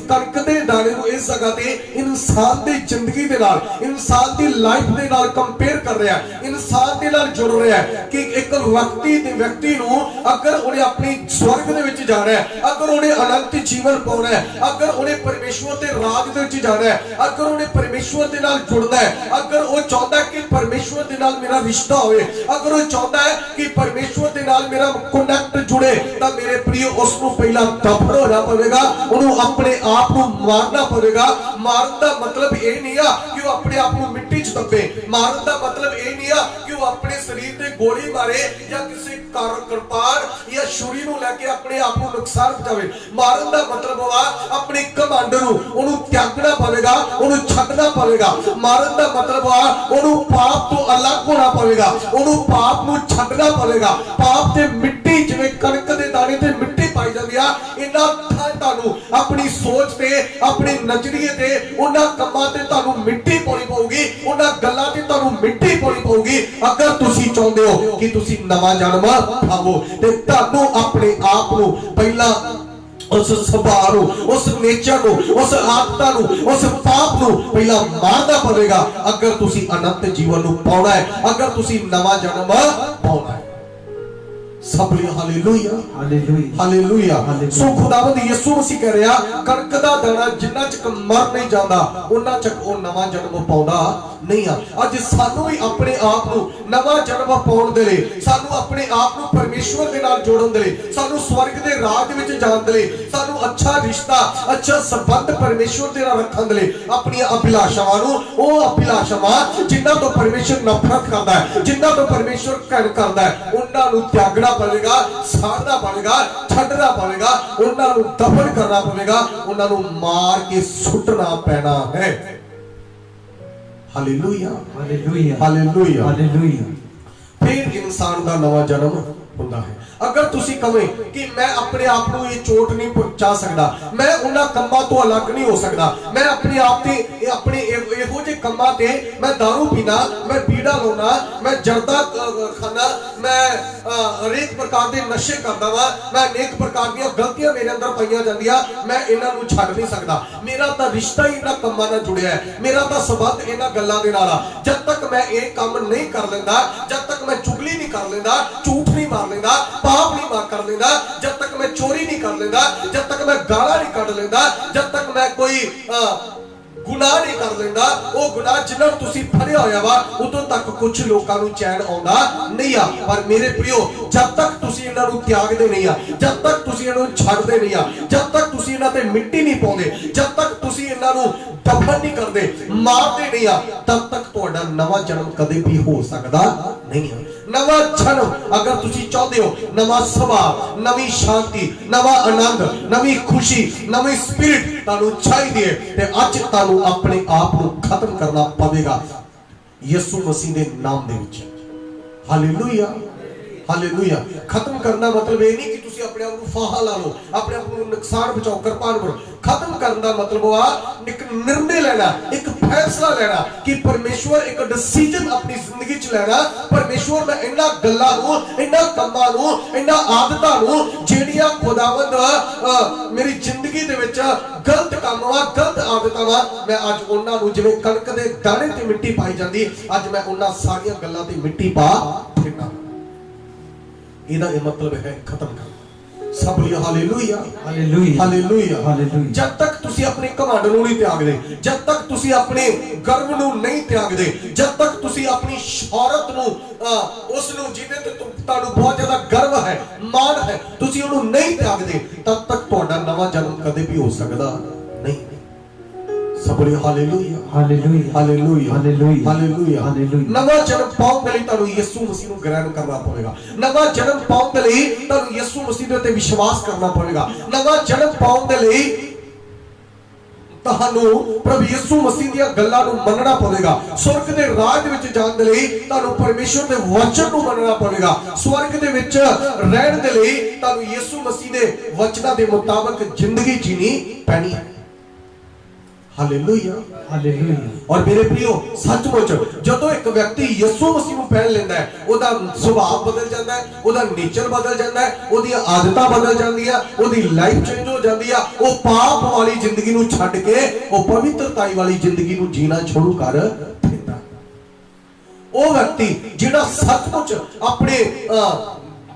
ਕਣਕ ਦੇ ਦਾਣੇ ਨੂੰ ਇਸ ਜਗ੍ਹਾ ਤੇ ਇਨਸਾਨ ਦੀ ਜ਼ਿੰਦਗੀ ਦੇ ਨਾਲ, ਇਨਸਾਨ ਦੀ ਲਾਈਫ ਦੇ ਨਾਲ ਕੰਪੇਅਰ ਕਰ ਰਿਹਾ, ਇਨਸਾਨ ਦੇ ਨਾਲ ਜੁੜ ਰਿਹਾ ਕਿ ਇੱਕ ਵਿਅਕਤੀ ਨੂੰ ਅਗਰ ਉਹਨੇ ਆਪਣੀ ਸਵਰਗ ਦੇ ਵਿੱਚ ਜਾਣਾ ਹੈ, ਅਗਰ ਉਹਨੇ ਅਨੰਤ ਜੀਵਨ ਪਾਉਣਾ ਹੈ, ਅਗਰ ਉਹਨੇ ਪਰਮੇਸ਼ਵਰ ਦੇ ਰਾਜ ਦੇ ਵਿੱਚ ਜਾਣਾ ਹੈ, ਅਗਰ ਉਹਨੇ ਪਰਮੇਸ਼ਵਰ ਦੇ ਨਾਲ ਜੁੜਨਾ ਹੈ, ਅਗਰ ਉਹ ਚਾਹੁੰਦਾ ਕਿ ਪਰਮੇਸ਼ਵਰ ਦੇ ਨਾਲ ਮੇਰਾ ਰਿਸ਼ਤਾ ਹੋਵੇ, ਅਗਰ ਉਹ ਚਾਹੁੰਦਾ ਹੈ ਕਿ ਪਰਮੇਸ਼ਵਰ ਦੇ ਨਾਲ ਮੇਰਾ ਕਨੈਕਟ ਜੁੜੇ, ਤਾਂ ਮੇਰੇ ਪ੍ਰਿਓ ਉਸ ਨੂੰ ਪਹਿਲਾਂ ਦਫਨ ਹੋਣਾ ਪਵੇਗਾ, ਉਹਨੂੰ ਆਪਣੇ ਆਪ ਨੂੰ ਮਾਰਨਾ ਪਵੇਗਾ। ਮਾਰਨ ਦਾ ਮਤਲਬ ਇਹ ਨਹੀਂ ਆ ਕਿ ਉਹ ਆਪਣੇ ਆਪ ਨੂੰ ਮਿੱਟੀ 'ਚ ਦੱਬੇ। ਮਾਰਨ ਦਾ ਮਤਲਬ ਇਹ ਨਹੀਂ ਆ ਕਿ ਉਹ ਆਪਣੇ ਸਰੀਰ ਤੇ ਗੋਲੀ ਮਾਰੇ ਜਾਂ ਕਿਸੇ ਕਿਰਪਾਨ ਜਾਂ ਛੁਰੀ ਨੂੰ ਲੈ ਕੇ ਆਪਣੇ ਆਪ ਨੂੰ ਨੁਕਸਾਨ ਪਹੁੰਚਾਵੇ। ਮਾਰਨ ਦਾ ਮਤਲਬ ਆ ਆਪਣੀ ਕਮਾਂਡ ਨੂੰ, ਉਹਨੂੰ ਤਿਆਗਣਾ ਪਵੇਗਾ, ਉਹਨੂੰ ਛੱਡਣਾ ਪਵੇਗਾ। ਮਾਰਨ ਦਾ ਮਤਲਬ ਆ ਉਹਨੂੰ ਪਾਪ ਤੋਂ ਅਲੱਗ ਹੋਣਾ ਪਵੇਗਾ, ਉਹਨੂੰ ਪਾਪ ਨੂੰ ਛੱਡਣਾ ਪਵੇਗਾ। ਪਾਪ ਤੇ ਮਿੱਟੀ, ਜਿਵੇਂ ਕਣਕ ਦੇ ਦਾਣੇ ਤੇ ਮਿੱਟੀ ਪਾਈ ਜਾਂਦੀ ਆ, ਇਹਨਾਂ ਤੁਹਾਨੂੰ ਆਪਣੀ ਸੋਚ ਤੇ, ਆਪਣੇ ਨਜ਼ਰੀਏ ਤੇ, ਉਹਨਾਂ ਕੰਮਾਂ ਤੇ ਤੁਹਾਨੂੰ ਮਿੱਟੀ ਪਾਉਣੀ ਪਊਗੀ, ਉਹਨਾਂ ਗੱਲਾਂ ਤੇ ਤੁਹਾਨੂੰ ਮਿੱਟੀ ਪਾਉਣੀ ਪਊਗੀ। ਅਗਰ ਤੁਸੀਂ ਚਾਹੁੰਦੇ ਹੋ ਕਿ ਤੁਸੀਂ ਨਵਾਂ ਜਨਮ ਪਾਵੋ ਤੇ ਤੁਹਾਨੂੰ ਆਪਣੇ ਆਪ ਨੂੰ ਪਹਿਲਾਂ ਉਸ ਸੁਭਾਅ ਨੂੰ, ਉਸ ਨੇਚਰ ਨੂੰ, ਉਸ ਆਦਤਾਂ ਨੂੰ, ਉਸ ਪਾਪ ਨੂੰ ਪਹਿਲਾਂ ਮਾਰਨਾ ਪਵੇਗਾ ਅਗਰ ਤੁਸੀਂ ਅਨੰਤ ਜੀਵਨ ਨੂੰ ਪਾਉਣਾ ਹੈ, ਅਗਰ ਤੁਸੀਂ ਨਵਾਂ ਜਨਮ ਪਾਉਣਾ ਹੈ। सब लिए हालेलुया हालेलुया हालेलुया। हालेलुया। सो खुदावंद यीशु मसीह कह रहा कणक दा दाना जिन्ना चक मर नहीं जाता उन्ना चक वो नवा जन्म पाउंदा नहीं आ। अज सानू भी अपने आप नू नवा जन्म पाउण दे लई सानू अपने आप नू परमेश्वर दे नाल जोड़न दे लई सानू स्वर्ग दे राज दे विच जाण दे लई सानू अच्छा रिश्ता अच्छा संबंध परमेश्वर दे नाल रखण दे लई अपनी अभिलाषावां नू ओ अभिलाषावां जिन्हां तो परमेश्वर नफरत करदा है जिन्हां तो परमेश्वर घृण करदा है उन्हां नू त्यागना पवेगा साड़ना पवेगा छड्डना पवेगा उन्हां नू दफन करना पवेगा उन्हां नू मार के सुटना पैना है। Hallelujah hallelujah hallelujah hallelujah. फिर इंसान का नवा जन्म होता है। अगर तुसी कहे कि मैं अपने आप को ये चोट नहीं पहुंचा सकता मैं उन्हां कम्मां तो अलग नहीं हो सकता मैं अपने आप ते अपने इहो जे कम्मां ते मैं दारू पीना मैं बीड़ा लाउना मैं जर्दा खाना मैं अनेक प्रकार के नशे करदा वा मैं अनेक प्रकार दी गलतियां मेरे अंदर पाईयां जांदियां मैं इन्हां नूं छड्ड नहीं सकता मेरा तां रिश्ता ही इन्हां कम्मां नाल जुड़िया है मेरा तां संबंध इन्हां गल्लां दे नाल आ। जब तक मैं ये काम नहीं कर लेंदा जब तक मैं चुगली नहीं कर लेंदा झूठ नहीं मार लेंदा पाप नहीं मार कर लेंदा जब तक मैं चोरी नहीं कर लेंदा जब तक मैं गाला नहीं कढ लेंदा जब तक मैं कोई गुनाह नहीं कर लेंदा वो गुनाह जिन्हां तुसीं फड़िया होया वा उदों तक कुछ लोकां नूं चैन आउंदा नहीं आ। पर मेरे प्रियो जब तक तुसीं इन्हां नूं त्यागदे नहीं आ जब तक तुसीं इन्हां नूं छड्डदे नहीं आ जब तक तुसीं इन्हां ते मिट्टी नहीं पाउंदे जब तक तुसीं इन्हां नूं दफन नहीं करदे मारदे नहीं आ तब तक तुहाडा नवा जन्म कदे भी हो सकदा नहीं है। नवा जन्म अगर तुसीं चाहते हो नवा सुभाव नवी शांति नवा आनंद नवी खुशी नवी स्पिरिट तानू चाहिए ते अज तानू अपने आप को खत्म करना पवेगा यीशु मसीह के नाम दे विच। Hallelujah hallelujah. खत्म करना मतलब ये नहीं कि तुसी अपने आप को फाहा ला लो अपने आप को नुकसान बचाओ कृपान करो खत्म करने का मतलब हुआ एक निर्णय लेना एक फैसला लेना कि परमेश्वर एक डिसीजन अपनी जिंदगी च लेना परमेश्वर मैं इन्हां गल्लां नूं इन्हां कम्मां नूं इन्हां आदतां नूं जेड़ियां खुदावंद मेरी जिंदगी दे विच गलत काम वा गलत आदतां वा मैं अज उन्हां नूं जिवें कणक दे दाणे ते मिट्टी पाई जांदी अज मैं उन्हां सारियां गल्लां ते मिट्टी पा फिरना इहदा ये मतलब है खत्म करना। सब लिया हालेलुया हालेलुया हालेलुया हालेलुया। जब तक तुसी अपने घमंड नूं नहीं त्यागदे जब तक तुसी अपने गर्व नूं नहीं त्यागदे जब तक तुसी अपनी शौहरत नूं उस नूं जिहदे ते तुहानूं बहुत ज्यादा गर्व है मान है तुसी उहनूं नहीं त्यागदे तब तक तुहाडा नवा जन्म कदे भी हो सकदा नहीं। सबरे hallelujah hallelujah hallelujah hallelujah hallelujah hallelujah. नवा जन्म पाउण दे लई तुहानूं यीशु मसीह नूं ग्रहण करना पवेगा नवा जन्म पाउण दे लई तुहानूं यीशु मसीह दे उत्ते विश्वास करना पवेगा नवा जन्म पाउण दे लई तुहानूं प्रभु यीशु मसीह दी गल्लां नूं मनना पवेगा स्वर्ग दे राज विच जाण दे लई तुहानूं परमेश्वर दे वचन नूं मनना पवेगा स्वर्ग दे विच रहण दे लई तुहानूं यीशु मसीह दे वचनां दे मुताबिक जिंदगी जीनी पैनी है। Hallelujah hallelujah. और मेरे प्रियो सचमुच जदों एक व्यक्ति यीशु मसीह नूं पहन लेंदा है ओदा सुभाव बदल जाता है ओदा नेचर बदल जाता है ओदी आदतां बदल जांदियां ओदी लाइफ चेंज हो जाती है वो पाप वाली जिंदगी नूं छड्ड के वो पवित्रताई वाली जिंदगी नूं जीना शुरू कर दिंदा। वो व्यक्ति जिहड़ा सचमुच अपने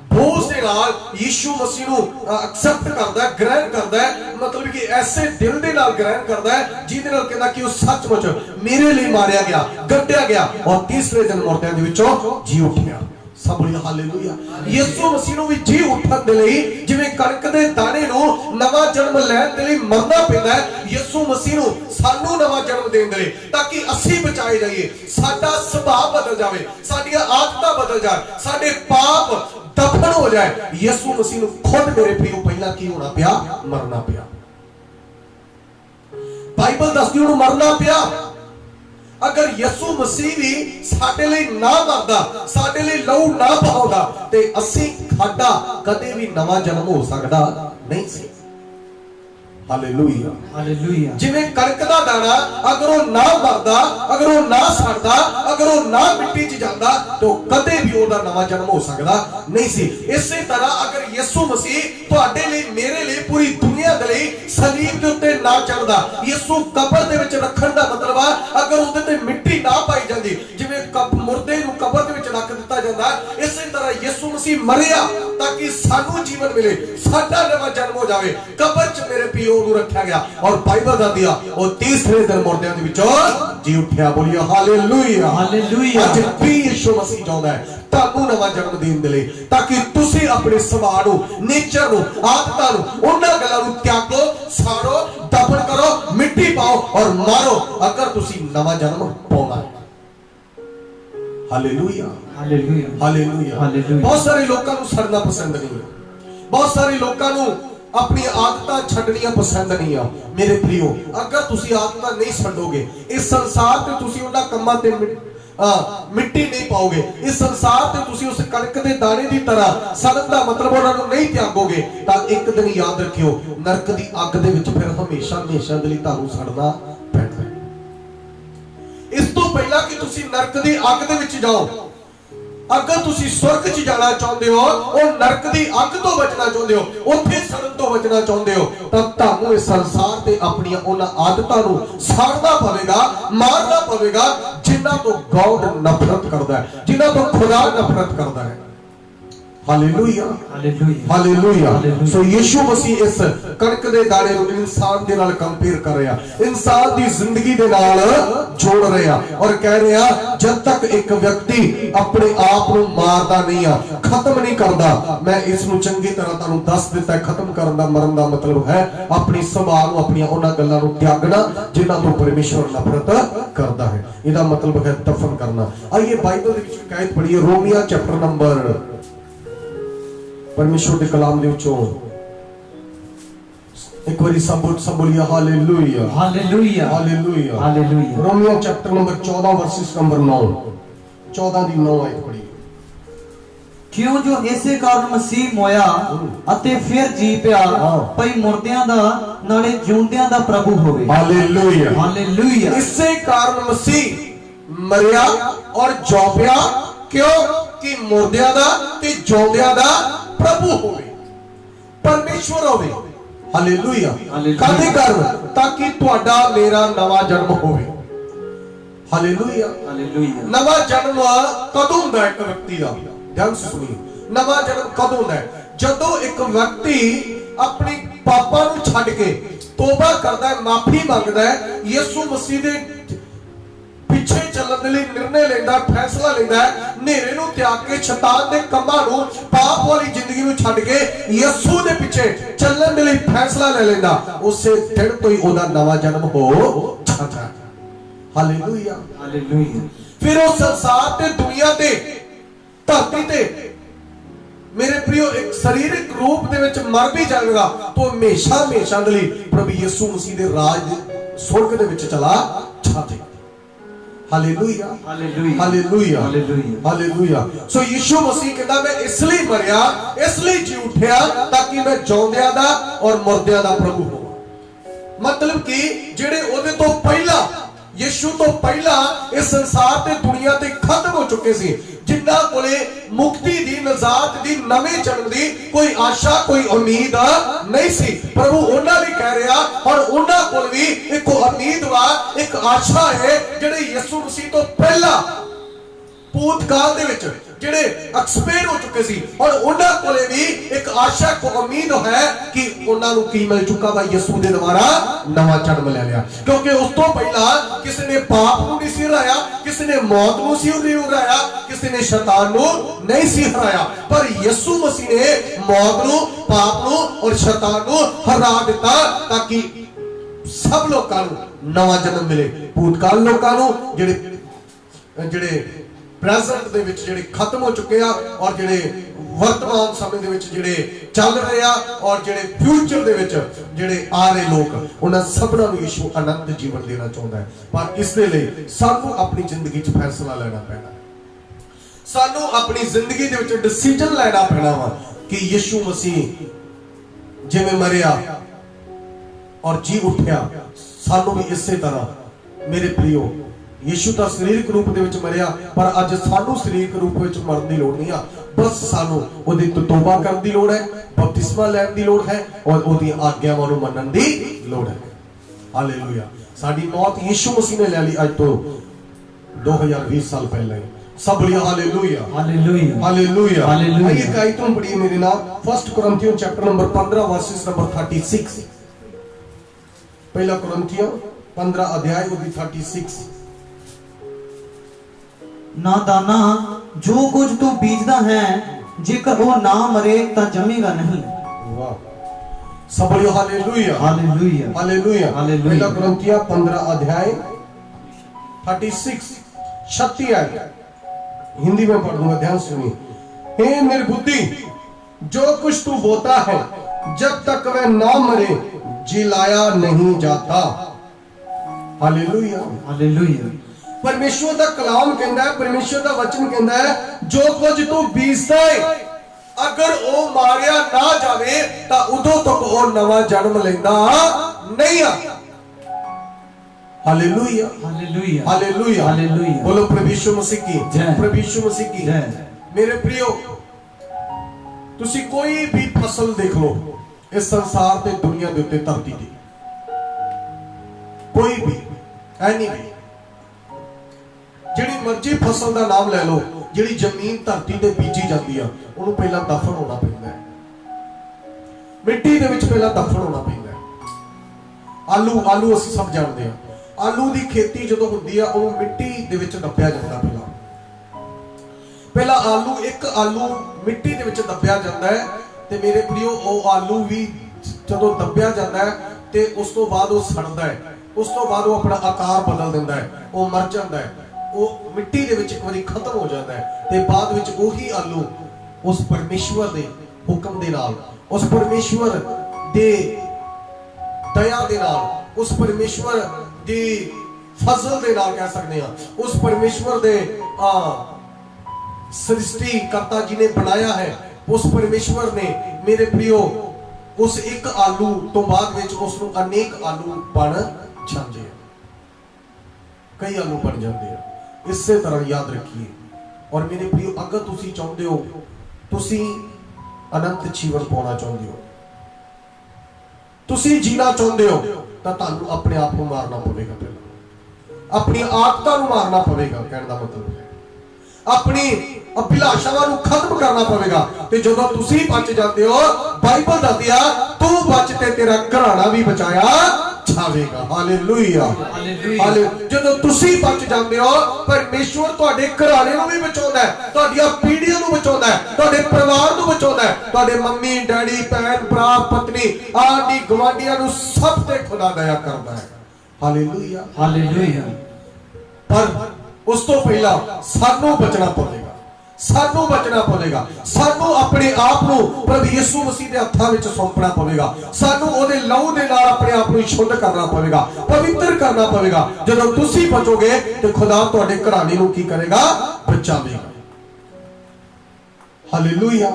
बोझ दे नाल यीशु मसीह नूं एक्सेप्ट करदा है ग्रहण करदा है मतलब कि ऐसे दिल दे नाल ग्रहण करदा है जिहदे नाल कहंदा कि वो सचमुच मेरे लिए मारिया गया गड्ढिया गया और तीसरे दिन मुर्दियां दे विचों जी उठिया। सब बोलिए हालेलुया। यीशु मसीह नूं भी जी उठण दे लई जिवें कणक दे दाणे नूं नवा जन्म लैण दे लई मरना पैंदा है यीशु मसीह नूं सानू नवा जन्म देण दे लई ताकि असीं बचाए जाइए साडा सुभाव बदल जावे साडीआं आदतां बदल जाण साडे पाप दफन हो जाए। यीशु मसीह नूं खुद मेरे प्रियो पहला की होना पिया मरना पिया। बाइबल दसदी उहनूं मरना पिया। अगर यीशु मसीह भी साडे लई ना मरदा साडे लई लहू ना बहाउंदा ते असीं साडा कदे भी नवा जन्म हो सकदा नहीं सी। Hallelujah hallelujah. जिवें कणक दा दाना अगर वो ना मरदा अगर वो ना सड़दा अगर वो ना मिट्टी च जांदा तो कदे भी ओदा नवा जन्म हो सकदा नहीं सी। इसे तरह अगर यीशु मसीह तुहाडे लई मेरे लई पूरी दुनिया दे लई सलीब दे उत्ते ना चढ़दा यीशु कब्र दे विच रखण दा मतलब आ अगर उहदे ते मिट्टी ना पाई जांदी जिवें मुर्दे नूं कब्र दे विच रख दित्ता जांदा इसे तरह यीशु मसीह मरिया ताकि सानू जीवन मिले, साडा नवा जन्म हो जाए। कब्र च मेरे पियो नूं रखा गया और बाइबल दा दिया और तीसरे दिन मुर्दियां दे विचों जी उठिया। बोलिए हालेलुया, हालेलुया। अज भी यीशु मसीह चाहुंदा है तानू नवा जन्म देण दे लई, ताकि तुसी अपने सुभाअ नूं, नेचर नूं, आदतां नूं, उन्हां गल्लां नूं त्यागो, साड़ो, दफन करो, मिट्टी पाओ और मारो, अगर तुसी नवा जन्म पाउणा है। Hallelujah, hallelujah, hallelujah, hallelujah. बहुत सारे लोगों को सड़ना पसंद नहीं है, बहुत सारे लोगों को अपनी आदतां छड्डणियां पसंद नहीं है। मेरे प्रियो, अगर तुसी आदतां नहीं छड्डोगे, इस संसार ते तुसी उन्हां कम्मां ते मिट्टी नहीं पाओगे, इस संसार ते तुसी उस कणक दे दाने की तरह सड़न दा मतलब उन्हां नूं नहीं त्यागोगे, तां एक दिन याद रखियो नरक दी अग दे विच फिर हमेशा हमेशा दे लई तुहानूं सड़ना पैंदा है। इस तो पहला कि तुसी नरक दी अग दे विच जाओ, अगर तुसी स्वर्ग च जाना चाहते हो और नरक दी अग तो बचना चाहते हो, उत्थे सड़न तो बचना चाहते हो, तां तुहानूं इस संसार ते अपनी उन्हां आदतां नूं साड़ना पवेगा, मारना पवेगा जिन्हां तो गॉड नफरत करदा है, जिन्हां तो खुदा नफरत करदा है। Hallelujah, hallelujah, hallelujah. सो यीशु मसीह इस कणक दे दाने नूं इंसान दे नाल कंपेयर कर रहा, इंसान दी जिंदगी दे नाल जोड़ रहा और कह रहा जब तक एक व्यक्ति अपने आप नूं मारदा नहीं आ, खत्म नहीं करदा, मैं इस नूं चंगी तरह तुहानूं दस दिता है, खत्म करन दा मरन दा मतलब है अपनी सुभाअ नूं, अपनी उन्हां गल्लां नूं त्यागना जिन्हां तो परमेश्वर नफरत करदा है। इहदा मतलब है दफन करना। आइए बाइबल दे विच आयत पढ़िए, रोमिया चैप्टर नंबर, परमेश्वर के कलाम दे विचों एक बारी सब बोलिए hallelujah, hallelujah, hallelujah, hallelujah. Romeo chapter number 14 versus number 9, 14 दी 9 आयत पढ़ी। क्यों जो इसे कारण मसीह मोया अते फिर जी पिया, भई मुर्दियां दा नाले जिउंदियां दा प्रभु होवे। Hallelujah, hallelujah. इससे कारण मसीह मरिया और जौपिया, क्यों कि मुर्दियां दा ते जिउंदियां दा प्रभु होवे, परमेश्वर होवे। हालेलुया, कादे कारण? ताकि तुहाडा मेरा नवा जन्म होवे। Hallelujah, hallelujah. नवा जन्म कदों हुंदा है? एक व्यक्ति दा, ध्यान से सुनिए, नवा जन्म कदों हुंदा है? जदों एक व्यक्ति अपनी पापां नूं छड्ड के तौबा करदा है, माफी मंगदा है, यीशु मसीह दे पिछे चलण दे लई निर्णय लेंदा, फैसला लेंदा है, नेरे नूं त्याग के शैतान दे कम्मां नूं, पाप वाली जिंदगी नूं छड्ड के यीशु दे पिछे चलण दे लई फैसला ले लेंदा, उसे दिन तो ही ओदा नवा जन्म हो जाता है। Hallelujah, hallelujah. फिर उस संसार ते दुनिया ते धरती ते मेरे प्रियो एक शारीरिक रूप दे विच मर भी जाएगा तो हमेशा हमेशा दे लई प्रभु यीशु मसीह दे राज स्वर्ग दे विच चला जाएगा। Hallelujah, hallelujah, hallelujah, hallelujah, hallelujah. सो यीशु मसीह कहता मैं इसलिए मरिया, इसलिए जी उठिया ताकि मैं जिउंदियां दा और मुर्दियां दा प्रभु होवां। मतलब कि जेड़े ओदे तो पहला, यीशु तो पहला इस संसार ते दुनिया ते खत्म हो चुके सी, जिन्हां कोले मुक्ति दी, नजात दी, नवे जन्म दी कोई आशा, कोई उम्मीद नहीं सी, प्रभु उन्हां लई कह रहा और उन्हां कोल भी एक उम्मीद वा, एक आशा है, जेड़े यीशु मसीह तो पहला भूतकाल दे विच जेड़े एक्सपायर हो चुके सी और उन्हां कोले भी एक आशा को उम्मीद है कि उन्हां नूं की मिल चुका वा, यीशु दे द्वारा नवा जन्म ले लिया। क्योंकि उस तो पहला किसी ने पाप नूं नहीं सी हराया, किसी ने मौत नूं सी नहीं हराया, किसी ने शैतान नूं नहीं सी हराया, पर यीशु मसीह ने मौत नूं, पाप नूं और शैतान नूं हरा दिता ताकि सब लोकां नूं नवा जन्म मिले। भूतकाल लोकां नूं जेड़े प्रेजेंट दे विच जेड़े खत्म हो चुके आ और जेड़े वर्तमान समय दे विच जेड़े चल रहे आ और जेड़े फ्यूचर दे विच जेड़े आ रहे लोग, उन्हां सबना नूं यीशु आनंद जीवन देना चाहुंदा है। पर इस दे लई सानू अपनी जिंदगी च फैसला लेना पैना, सानू अपनी जिंदगी दे विच डिसीजन लेना पैना वा कि यीशु मसीह जिवें मरिया और जी उठिया, सानू भी इसे तरह मेरे प्रियो यीशु दा शारीरिक रूप दे विच मरिया, पर अज सानू शारीरिक रूप विच मरन दी लोड़ नहीं आ, बस सानू ओदी तौबा करन दी लोड़ है, बपतिस्मा लैण दी लोड़ है और ओदी आज्ञावां नूं मनन दी लोड़ है। हालेलुया। साडी मौत यीशु मसीह ने ले ली अज तो 2020 साल पहले, सब बोलिए हालेलुया, हालेलुया, हालेलुया। हालेलुया। आइए एक आयत में पढ़िए मेरे नाम, 1 कुरिन्थियों चैप्टर नंबर 15 वर्सेस नंबर 36। पहला कुरिन्थियों 15 अध्याय ਉਹਦੀ 36। नादाना, जो कुछ तू बीजदा है, जेकर वो ना मरे ता जमेगा नहीं। वाह, सब बोलिए हालेलुया, हालेलुया, हालेलुया। हालेलुया। पहला कुरिन्थियों 15 अध्याय 36 36 आयत हिंदी में पढ़ दूंगा, ध्यान सुनिए। हे निर्बुद्धि, जो कुछ तू बोता है जब तक वह ना मरे जिलाया नहीं जाता। Hallelujah, hallelujah. परमेश्वर का कलाम कहता है, परमेश्वर का वचन कहता है, जो कुछ तू बीजदा है अगर वो मारिया ना जावे ता उदों तक वो नवा जन्म लेंदा नहीं आ। Hallelujah, hallelujah, hallelujah, hallelujah. बोलो प्रभु यीशु मसीह की जय। प्रभु यीशु मसीह की जय। मेरे प्रियो, तुसी कोई भी फसल देख लो इस संसार ते दुनिया दे उत्ते धरती ते, कोई भी एनी भी ਜਿਹੜੀ ਮਰਜ਼ੀ ਫਸਲ ਦਾ ਨਾਮ ਲੈ ਲਓ, ਜਿਹੜੀ ਜ਼ਮੀਨ ਧਰਤੀ ਤੇ ਬੀਜੀ ਜਾਂਦੀ ਆ ਉਹਨੂੰ ਪਹਿਲਾਂ ਦਫਨ ਹੋਣਾ ਪੈਂਦਾ ਹੈ, ਮਿੱਟੀ ਦੇ ਵਿੱਚ ਪਹਿਲਾਂ ਦਫਨ ਹੋਣਾ ਪੈਂਦਾ ਹੈ। ਆਲੂ ਅਸੀਂ ਸਭ ਜਾਣਦੇ ਆ, ਆਲੂ ਦੀ ਖੇਤੀ ਜਦੋਂ ਹੁੰਦੀ ਆ ਉਹਨੂੰ ਮਿੱਟੀ ਦੇ ਵਿੱਚ ਦੱਬਿਆ ਜਾਂਦਾ। ਪਹਿਲਾਂ ਇੱਕ ਆਲੂ ਮਿੱਟੀ ਦੇ ਵਿੱਚ ਦੱਬਿਆ ਜਾਂਦਾ ਹੈ ਤੇ ਮੇਰੇ ਪ੍ਰਿਓ ਉਹ ਆਲੂ ਵੀ ਜਦੋਂ ਦੱਬਿਆ ਜਾਂਦਾ ਹੈ ਤੇ ਉਸ ਤੋਂ ਬਾਅਦ ਉਹ ਸੜਦਾ ਹੈ, ਉਸ ਤੋਂ ਬਾਅਦ ਉਹ ਆਪਣਾ ਆਕਾਰ ਬਦਲ ਦਿੰਦਾ ਹੈ, ਉਹ ਮਰ ਜਾਂਦਾ ਹੈ, ਉਹ ਮਿੱਟੀ ਦੇ ਵਿੱਚ ਇੱਕ ਵਾਰੀ ਖਤਮ ਹੋ ਜਾਂਦਾ ਹੈ ਤੇ ਬਾਅਦ ਵਿੱਚ ਉਹੀ ਆਲੂ ਉਸ ਪਰਮੇਸ਼ਵਰ ਦੇ ਹੁਕਮ ਦੇ ਨਾਲ, ਉਸ ਪਰਮੇਸ਼ਵਰ ਦੇ ਦਇਆ ਦੇ ਨਾਲ, ਉਸ ਪਰਮੇਸ਼ਵਰ ਦੀ ਫਜ਼ਲ ਦੇ ਨਾਲ ਕਹਿ ਸਕਦੇ ਹਾਂ, ਉਸ ਪਰਮੇਸ਼ਵਰ ਦੇ सृष्टि करता जी ने बनाया है, उस परमेश्वर ने मेरे प्रियो उस एक आलू तो बाद विच उसनु अनेक आलू बन जाते हैं, कई आलू बन जाते हैं। इसे तरह याद रखिए। और मेरे प्रियो, अगर तुसी चाहते हो, तुसी अनंत जीवन पाना चाहते हो, तुसी जीना चाहते हो, तो तुहानू अपने आप को मारना पवेगा, पहले अपनी आदतां नू मारना पवेगा। कहने का मतलब है अपनी अभिलाषावां नू खत्म करना पवेगा। ते जदों तुसी बच जाते हो, बाइबल दसदी आ, तू बच ते तेरा घराना भी बचाया जावेगा। Hallelujah, hallelujah. जदों तुसी बच जाते हो, परमेश्वर तुहाडे घराने नू भी बचाउंदा है, तुहाडीआं पीढ़ियां नू बचाउंदा है, तुहाडे परिवार नू बचाउंदा है, तुहाडे मम्मी डैडी भैन भरा पत्नी आदि गवांढियां नू सब ते खुदा दया करदा है। Hallelujah, hallelujah. पर उस तो पहला सानू बचना पवेगा, सानू बचना पवेगा, सानू अपने आप नू प्रभु यीशु मसीह दे हत्थां विच सौंपना पवेगा, सानू ओदे लहू दे नाल अपने आप नू शुद्ध करना पवेगा, पवित्र करना पवेगा। जदों तुसी बचोगे ते खुदा तुहाडे घराने नू की करेगा? बचावेगा। Hallelujah,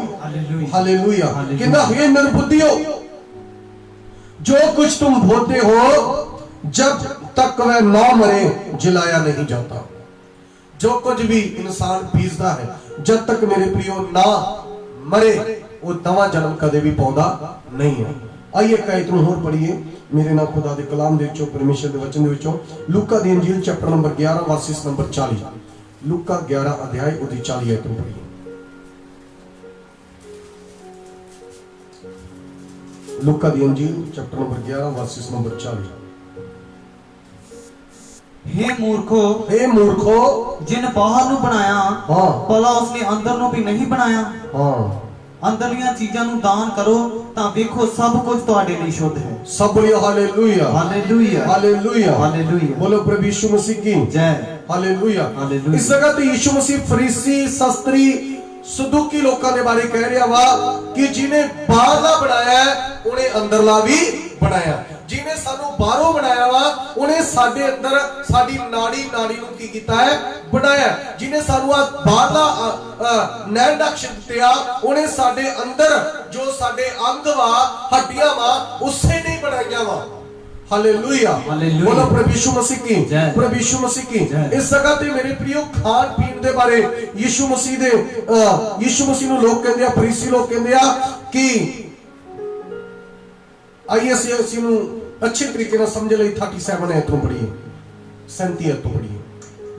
hallelujah. कहंदा हे निर्बुद्धियो, जो कुछ तुम बोते हो जब तक वह ना मरे जिलाया नहीं जाता। जो कुछ भी इंसान बीजदा है, जब तक मेरे प्रियो ना मरे वो नवा जन्म कदे भी पाउंदा नहीं है। आइए कायत नूं होर पढ़िए मेरे नाल खुदा दे कलाम दे विचों, परमेश्वर दे वचन दे विचों, लूका दी इंजील चैप्टर नंबर 11 वर्सेस नंबर 40। लूका 11 अध्याय उदी 40 आयत नूं पढ़िए। लूका दी इंजील चैप्टर नंबर 11 वर्सेस नंबर 40। हे मूर्खो, हे मूर्खो, जिन बाहर नू बनाया, हाँ, भला उसने अंदर नू भी नहीं बनाया। हाँ, अंदरलियां चीजां नू दान करो तां वेखो सब कुछ तुहाडे लई शुद्ध है। सब बोलिए हालेलुया, हालेलुया, हालेलुया, हालेलुया। बोलो प्रभु यीशु मसीह की जय। Hallelujah, hallelujah. इस जगह ते यीशु मसीह फरीसी शास्त्री सदूकी लोकां दे बारे कह रहा वा कि जिन्हें बाहरला बनाया है उन्हें अंदरला भी बनाया, जिन्हें सानू बाहरों बनाया वा उन्हें साडे अंदर साडी नाड़ी नू की कीता है? बनाया। जिन्हें सानू बाहरला नैंडक्ष दित्या उन्हें साडे अंदर जो साडे अंग वा हड्डियां वा उससे नहीं बनाइया वा। हालेलुया, बोलो प्रभु यीशु मसीह की, प्रभु यीशु मसीह की। इस जगह ते मेरे प्रियो खान पीन दे बारे यीशु मसीह नू लोग कहंदे आ, फरीसी लोग कहंदे आ कि आइए ਅਸੀਂ ਨੂੰ अच्छे तरीके ਨਾਲ समझ ਲਈ 37 है तो पढ़िए, 37 तो पढ़िए।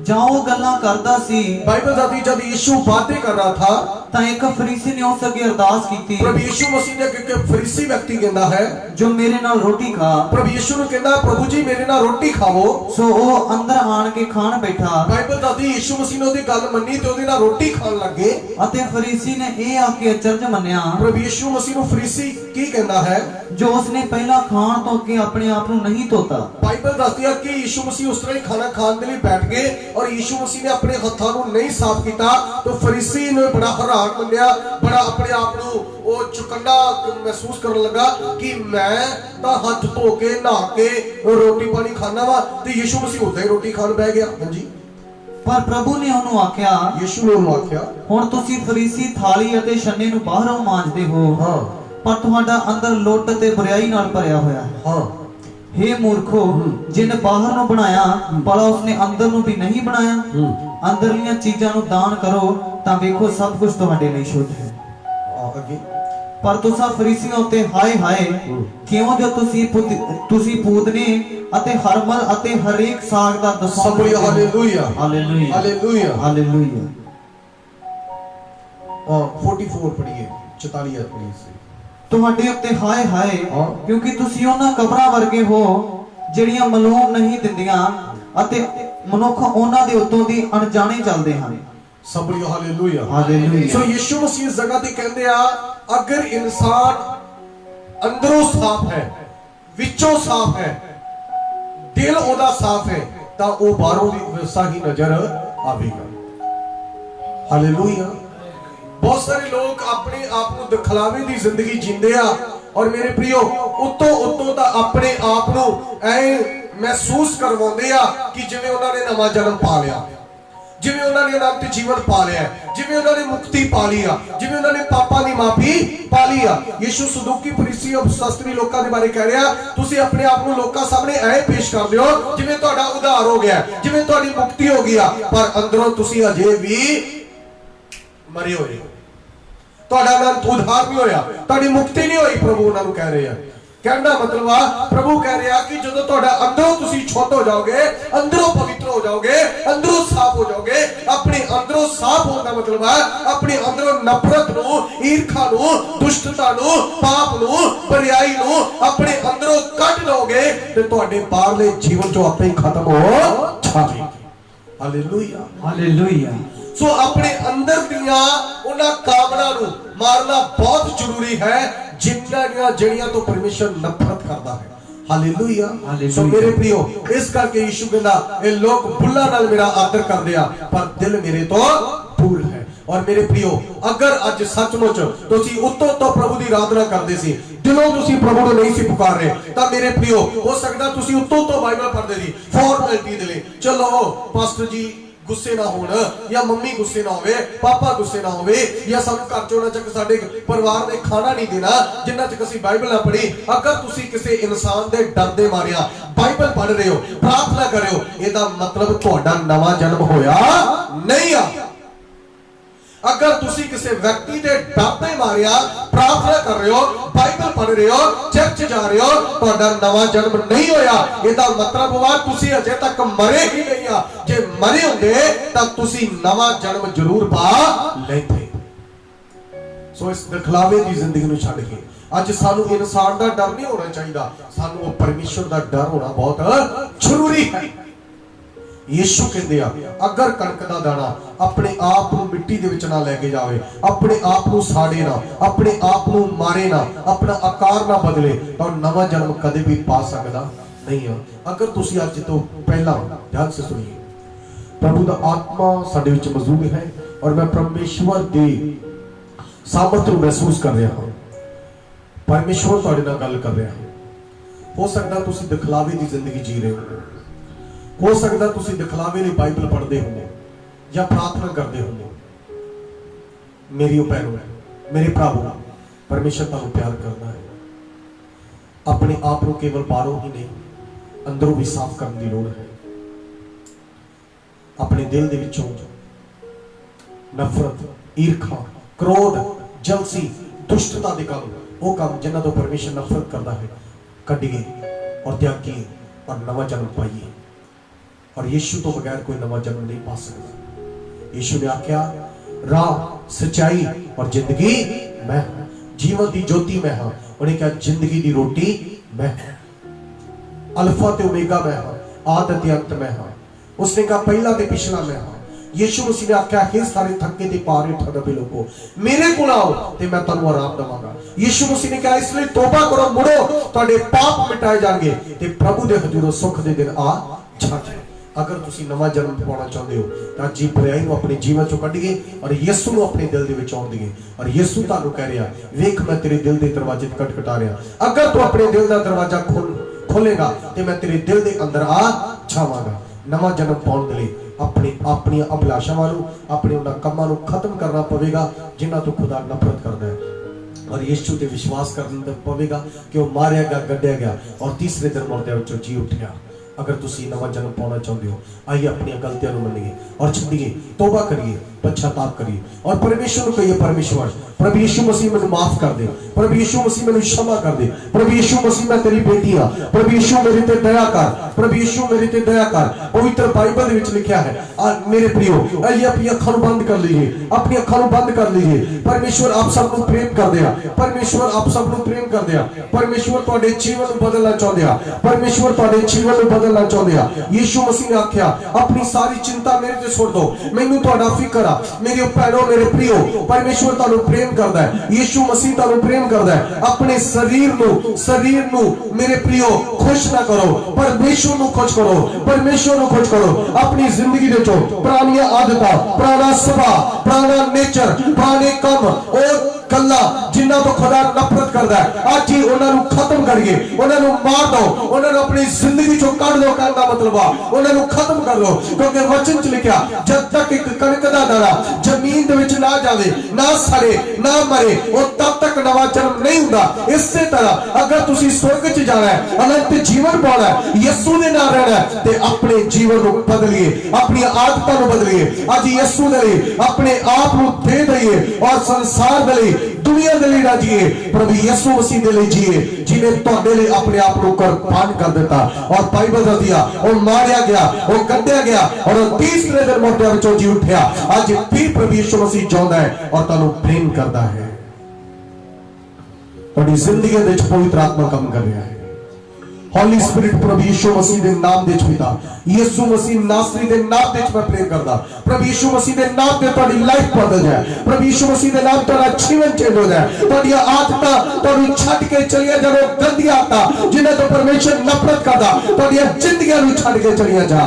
जाओ गल्लां करदा सी बाइबल दादी जब यीशु बातें कर रहा था तां एक फरीसी ने उस अगे अरदास कीती, प्रभु यीशु मसीह ने एक फरीसी व्यक्ति कहंदा है जो मेरे नाल रोटी खा। प्रभु यीशु ने कहंदा प्रभु जी मेरे नाल रोटी खावो। सो ओ अंदर आण के खाण बैठा बाइबल दादी यीशु मसीह ने ओदी गल मन्नी ते ओदे नाल रोटी खाण लगे। अते फरीसी ने ए आके अचरज मन्निया, प्रभु यीशु मसीह नु फरीसी की कहंदा है जो उसने पहला खाण तो अगे अपने आप नु नहीं धोता। बाइबल दसदी है कि यीशु मसीह उस तरह ही खाना खाने के लिए बैठ गए और यीशु मसीह ने अपने हाथों को नहीं साफ किया। तो फरीसी ने बड़ा हैरान मन्निया, बड़ा अपने आप को वो चुकंडा महसूस करने लगा कि मैं तो हाथ धो के नहा के रोटी पानी खाना वा। तो यीशु मसीह उदा ही रोटी खान बह गया। हाँ जी, पर प्रभु ने ਉਹਨੂੰ ਆਖਿਆ, यीशु ने ਉਹਨੂੰ ਆਖਿਆ, ਹੁਣ ਤੁਸੀਂ ਫਰੀਸੀ ਥਾਲੀ ਅਤੇ ਛੰਨੇ ਨੂੰ ਬਾਹਰੋਂ ਮਾਂਜਦੇ ਹੋ, ਹਾਂ, ਪਰ ਤੁਹਾਡਾ ਅੰਦਰ ਲੁੱਟ ਤੇ ਬੁਰਾਈ ਨਾਲ ਭਰਿਆ ਹੋਇਆ ਹੈ। ਹਾਂ, हे मूर्खो, जिन बाहर ਨੂੰ ਬਣਾਇਆ ਭਲਾ ਉਸਨੇ ਅੰਦਰ ਨੂੰ ਵੀ ਨਹੀਂ ਬਣਾਇਆ। ਅੰਦਰਲੀਆਂ ਚੀਜ਼ਾਂ ਨੂੰ ਦਾਨ ਕਰੋ ਤਾਂ ਵੇਖੋ ਸਭ ਕੁਝ ਤੁਹਾਡੇ ਲਈ ਸ਼ੁੱਧ ਹੈ। ਅੱਗੇ ਪਰ ਤੁਸੀਂ ਫਰੀਸੀਆਂ ਉੱਤੇ ਹਾਏ ਹਾਏ, ਕਿਉਂ ਜੋ ਤੁਸੀਂ ਪੂਤਨੇ ਅਤੇ ਹਰਮਲ ਅਤੇ ਹਰੇਕ ਸਾਗ ਦਾ ਦਸਵਾਂ। Hallelujah, hallelujah, hallelujah, hallelujah. 44 ਪੜੀਏ, 44 ਆਇਤ ਪਲੀਜ਼। ਤੁਹਾਡੇ ਉੱਤੇ ਹਾਏ ਹਾਏ, ਕਿਉਂਕਿ ਤੁਸੀਂ ਉਹਨਾਂ ਕਬਰਾਂ ਵਰਗੇ ਹੋ ਜਿਹੜੀਆਂ ਮਲੂਮ ਨਹੀਂ ਦਿੰਦੀਆਂ ਅਤੇ ਮਨੁੱਖ ਉਹਨਾਂ ਦੇ ਉੱਤੋਂ ਦੀ ਅਣਜਾਣੇ ਚੱਲਦੇ ਹਨ। सबरियो हालेलुया, हालेलुया। सो यीशु मसीह इस जगह ते कहंदे आ, अगर इंसान अंदरों साफ है, विचों साफ है, दिल ओदा साफ है, ता ओ बाहरों दी वैसा ही नजर आवेगा। हालेलुया। बहुत सारे लोग अपने आप को दिखलावे दी जिंदगी जींदे आ और मेरे प्रियो उतों उतों ता अपने आप को ऐ महसूस करवाउंदे आ कि जिवें उन्हां ने नवां जन्म पा लिया, जिवें उन्होंने अनंत जीवन पा लिया, जिवें उन्होंने मुक्ति पा लिया, जिवें उन्होंने पापां दी माफी पा लिया। यीशु सदूकी फरीसी और शास्त्री लोकां दे बारे कह रहा, तुसीं अपने आप को लोकां सामने ऐ पेश कर लियो जिवें तुहाडा उद्धार हो गया, जिवें तुहाडी मुक्ति हो गई, पर अंदरों तुसीं अजे भी मरे होए, तुहाडा अनंत उद्धार नहीं होया, तुहाडी मुक्ति नहीं होई। प्रभु उन्हां नूं कह रहे हैं, कहना मतलब आ प्रभु कह रहा कि जो तुहाडा अंदरों तुसीं शुद्ध हो जाओगे, अंदरों पवित्र हो जाओगे, अंदरों साफ हो जाओगे। अपने अंदरों साफ होने का मतलब है अपने अंदरों नफरत नूं, ईर्खा नूं, दुष्टता नूं, पाप नूं, बुराई नूं अपने अंदरों कढ लोगे ते तुहाडे बाहरले जीवन चों आपे ही खत्म हो जाएगी। Hallelujah, hallelujah. सो अपने अंदर दियां उन्हां कामनां नूं मारना बहुत जरूरी है जिन्हां तो परमेश्वर नफरत करता है। हालेलुया। सो मेरे प्रियो इस करके यीशु कहंदा ए लोग बुल्ला नाल मेरा आदर करदे आ पर दिल मेरे तो दूर है। और मेरे प्रियो अगर अज सचमुच तुसीं उत्तों तो प्रभु दी आराधना करदे सी, दिलों तुसीं प्रभु को नहीं सी पुकार रहे, तां मेरे प्रियो हो सकदा तुसीं उत्तों तो बाइबल पढ़दे सी फॉर्मेलिटी दे लई, चलो पास्टर जी गुस्से ना होना, या मम्मी गुस्से ना होवे, पापा गुस्से ना होवे, या सानू घर चों तक साडे परिवार ने खाना नहीं देना जिन्ना तक असीं बाइबल ना पढ़ी। अगर तुसीं किसी इंसान दे डर दे मारिया बाइबल पढ़ रहे हो, प्रार्थना कर रहे हो, इहदा मतलब तुहाडा नवां जन्म होया नहीं आ। अगर तुसी किसी व्यक्ति के डर दे मारिया प्रार्थना कर रहे हो, बाइबल पढ़ रहे हो, चर्च जा रहे हो, तुहाडा नवां जन्म नहीं होया, इहदा मतलब वा तुसी अजे तक मरे ही नहीं आ। जे मरे होंदे तां तुसी नवां जन्म जरूर पा लैंदे। सो इस दिखलावे दी जिंदगी नूं छड्ड के अज सानू इंसान दा डर नहीं होना चाहिए, सानू परमेश्वर दा डर होना बहुत जरूरी है। यीशु कहते हैं अगर कणक का दाना अपने आप को मिट्टी दे विच ना लेके जावे, अपने आप को साड़े ना, अपने आप को मारे ना, अपना आकार ना बदले, तो नवा जन्म कदे भी पा सकता नहीं है। अगर तुसी अज तो पहला ध्यान से सुनिए, प्रभु का आत्मा साडे विच मौजूद है और मैं परमेश्वर दे सामर्थ को महसूस कर रहा हूं, परमेश्वर तुहाडे नाल गल कर रहा है। हो सकता तुसी दिखलावे की जिंदगी जी रहे हो सकता तुसी दिखलावे लिए बाइबल पढ़ते होंगे या प्रार्थना करते होंगे। मेरी भैनों मेरे भरावों, परमेश्वर तुहानू प्यार करना है। अपने आप को केवल बाहरों ही नहीं अंदरों भी साफ करने की लोड़ है। अपने दिल दे विचों नफरत, ईर्खा, क्रोध, जलसी, दुष्टता के काम, वो काम जिन्हां तो परमेश्वर नफरत करता है, कढिए और त्यागिए और नवा जन्म पाइए। और यीशु तो बगैर कोई नवा जन्म नहीं पा सकता। यीशु ने आख्या राह सच्चाई और जिंदगी मैं हूं, जीवन की ज्योति मैं हाँ। उन्हें कहा जिंदगी की रोटी मैं हूं, अल्फा ते ओमेगा मैं हाँ, आद ते अंत मैं हाँ। उसने कहा पहला ते पिछला मैं हाँ। यीशु मसीह ने आख्या हे सारे थके ते पारे ठरबे लोगो मेरे कोल आओ ते मैं तुहानू आराम देवांगा। यीशु मसीह ने कहा इसलिए तौबा करो, मुड़ो, तुहाडे पाप मिटाए जाणगे ते प्रभु दे हजूरों सुख दे दिन आ जाणगे। अगर तुसी नवा जन्म पाना चाहते हो तो जी बुराई को अपने जीवन चो कढ़िए और यीशु को अपने दिल दे विच आउण दिए। और यीशु तुहानू कह रहा वेख मैं तेरे दिल के दरवाजे खटखटा रहा, अगर तू अपने दिल का दरवाजा खोलेगा तो मैं तेरे दिल के अंदर आ जावांगा। नवा जन्म पाने के लिए अपनी अभिलाषावां नूं अपने उन्हां कामां नूं खत्म करना पवेगा जिन्हां तो खुदा नफरत करता है और यीशु ते विश्वास करना पवेगा कि वह मारिया गया, गड्ढिया गया और तीसरे दिन मुर्दे विचों जी उठिया। अगर तुसी नवा जन्म पाना चाहते हो आइए अपनी गलतियों को मनिए और छड्डिए, तौबा करिए, पश्चाताप करिए और परमेश्वर को कहिए परमेश्वर प्रभु यीशु मसीह मैनू माफ कर दे, प्रभु यीशु मसीह मैनू क्षमा कर दे, प्रभु यीशु मसीह मैं तेरी बेटी हां, प्रभु यीशु मेरे ते दया कर, प्रभु यीशु मेरे ते दया कर। पवित्र बाइबल विच लिखा है मेरे प्रियो आइए अपनी अखां बंद कर लीजिए, अपनी अखां बंद कर लीजिए। परमेश्वर आप सबको प्रेम कर दिया, परमेश्वर आप सबको प्रेम कर दिया, परमेश्वर तुहाडे जीवन को बदलना चाहते हैं, परमेश्वर तुहाडे जीवन को बदलना चाहते हैं। यीशु मसीह ने आख्या अपनी सारी चिंता मेरे ते छोड़ दो, मैनू तुहाडा फिक्र आ। मेरे भैणों मेरे प्रियो परमेश्वर तुहानू प्रेम करता है, यीशु मसीह तुहानू प्रेम करता है। अपने शरीर नू मेरे प्रियो खुश ना करो, परमेश्वर नू खुश करो, परमेश्वर नू खुश करो। अपनी जिंदगी दे चो पुरानियां आदतां, पुराना सुभाव, पुराना नेचर, पुराने काम और गल्ला जिन्ना तो खुदा नफरत करता है आज ही उन्होंने खत्म करिए, उन्होंने मार दो, उन्होंने अपनी जिंदगी चो काट दो। कहने का मतलब आ उन्होंने खत्म कर दो, क्योंकि वचन च लिखा जब तक एक कणक दा दाना जमीन दे विच ना जावे, ना सड़े, ना मरे, और तब तक नवा जन्म नहीं हुंदा। इसी तरह अगर तुसी स्वर्ग च जाना है, अनंत जीवन पाना है, यीशु दे नाल रहना है ते अपने जीवन को बदलिए, अपनी आदतों को बदलिए। आज यीशु दे लिए अपने आप को दे दईए और संसार दे लिए दुनिया दे लिए ना जिए, प्रभु यीशु मसीह दे लिए जिए जिन्हें तुहाडे लिए अपने आप को कुर्बान कर देता। और बाइबल दा दिया और मारिया गया, वो कट्टिया गया और तीसरे दिन मुर्दे विचों जी उठिया। आज फिर प्रभु यीशु मसीह चाहता है और तुहानू प्रेम करता है। तुहाडी जिंदगी दे विच पवित्र आत्मा काम कर रहा है। हॉली स्पिरिट प्रभु यीशु मसीह दे नाम दे पिता यीशु मसीह नासरी दे नाम दे मैं प्रे करदा, प्रभु यीशु मसीह दे नाम दे तुहाडी लाइफ बदल जाए, प्रभु यीशु मसीह दे नाम तुहाडा जीवन चेंज हो जाए। तुहाडी आदतां तुहानू छड्ड के चलिया जाओ, गंदी आदतां जिन्हां तो परमेश्वर नफरत करदा तुहाडी जिंदगियां नू छड्ड के चलिया जा।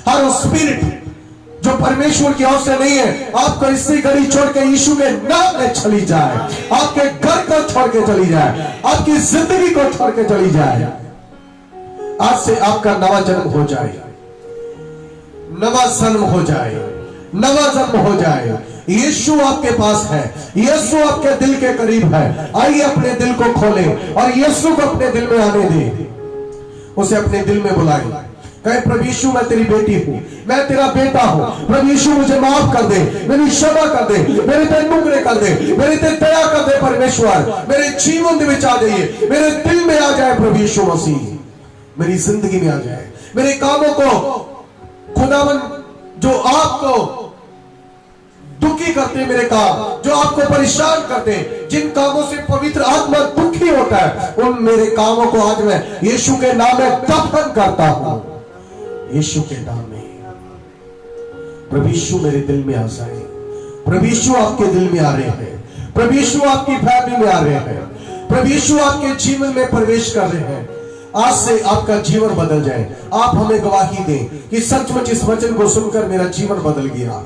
हर स्पिरिट जो परमेश्वर की ओर से नहीं है आपको इसी घड़ी छोड़ के यीशु के नाम में चली जाए, आपके घर को छोड़ के चली जाए, आपकी जिंदगी को छोड़ के चली जाए। आज से आपका नवा जन्म हो जाए, नवा जन्म हो जाए, नवा जन्म हो जाए। यीशु आपके पास है, यीशु आपके दिल के करीब है। आइए अपने दिल को खोलें और यीशु को अपने दिल में आने दें, उसे अपने दिल में बुलाएं। कहे प्रभु यीशु मैं तेरी बेटी हूं, मैं तेरा बेटा हूं, प्रभु यीशु मुझे माफ कर दे, मेरी क्षमा कर दे, मेरे पे नुकरे कर दे, मेरे पे दया कर दे। परमेश्वर मेरे जीवन में आ जाइए, मेरे दिल में आ जाए प्रभु यीशु मसीह, मेरी जिंदगी में आ जाए। मेरे कामों को खुदावन जो आपको दुखी करते, मेरे काम जो आपको परेशान करते, जिन कामों से पवित्र आत्मा दुखी होता है, उन मेरे कामों को आज मैं यीशु के नाम में दफन करता हूं। यीशु के नाम में प्रभु यीशु मेरे दिल में आ जाए। प्रभु यीशु आपके दिल में आ रहे हैं, प्रभु यीशु आपकी फैमिली में आ रहे हैं, प्रभु यीशु आपके जीवन में प्रवेश कर रहे हैं। आज से आपका जीवन बदल जाए। आप हमें गवाही दें कि सचमुच इस वचन को सुनकर मेरा जीवन बदल गया।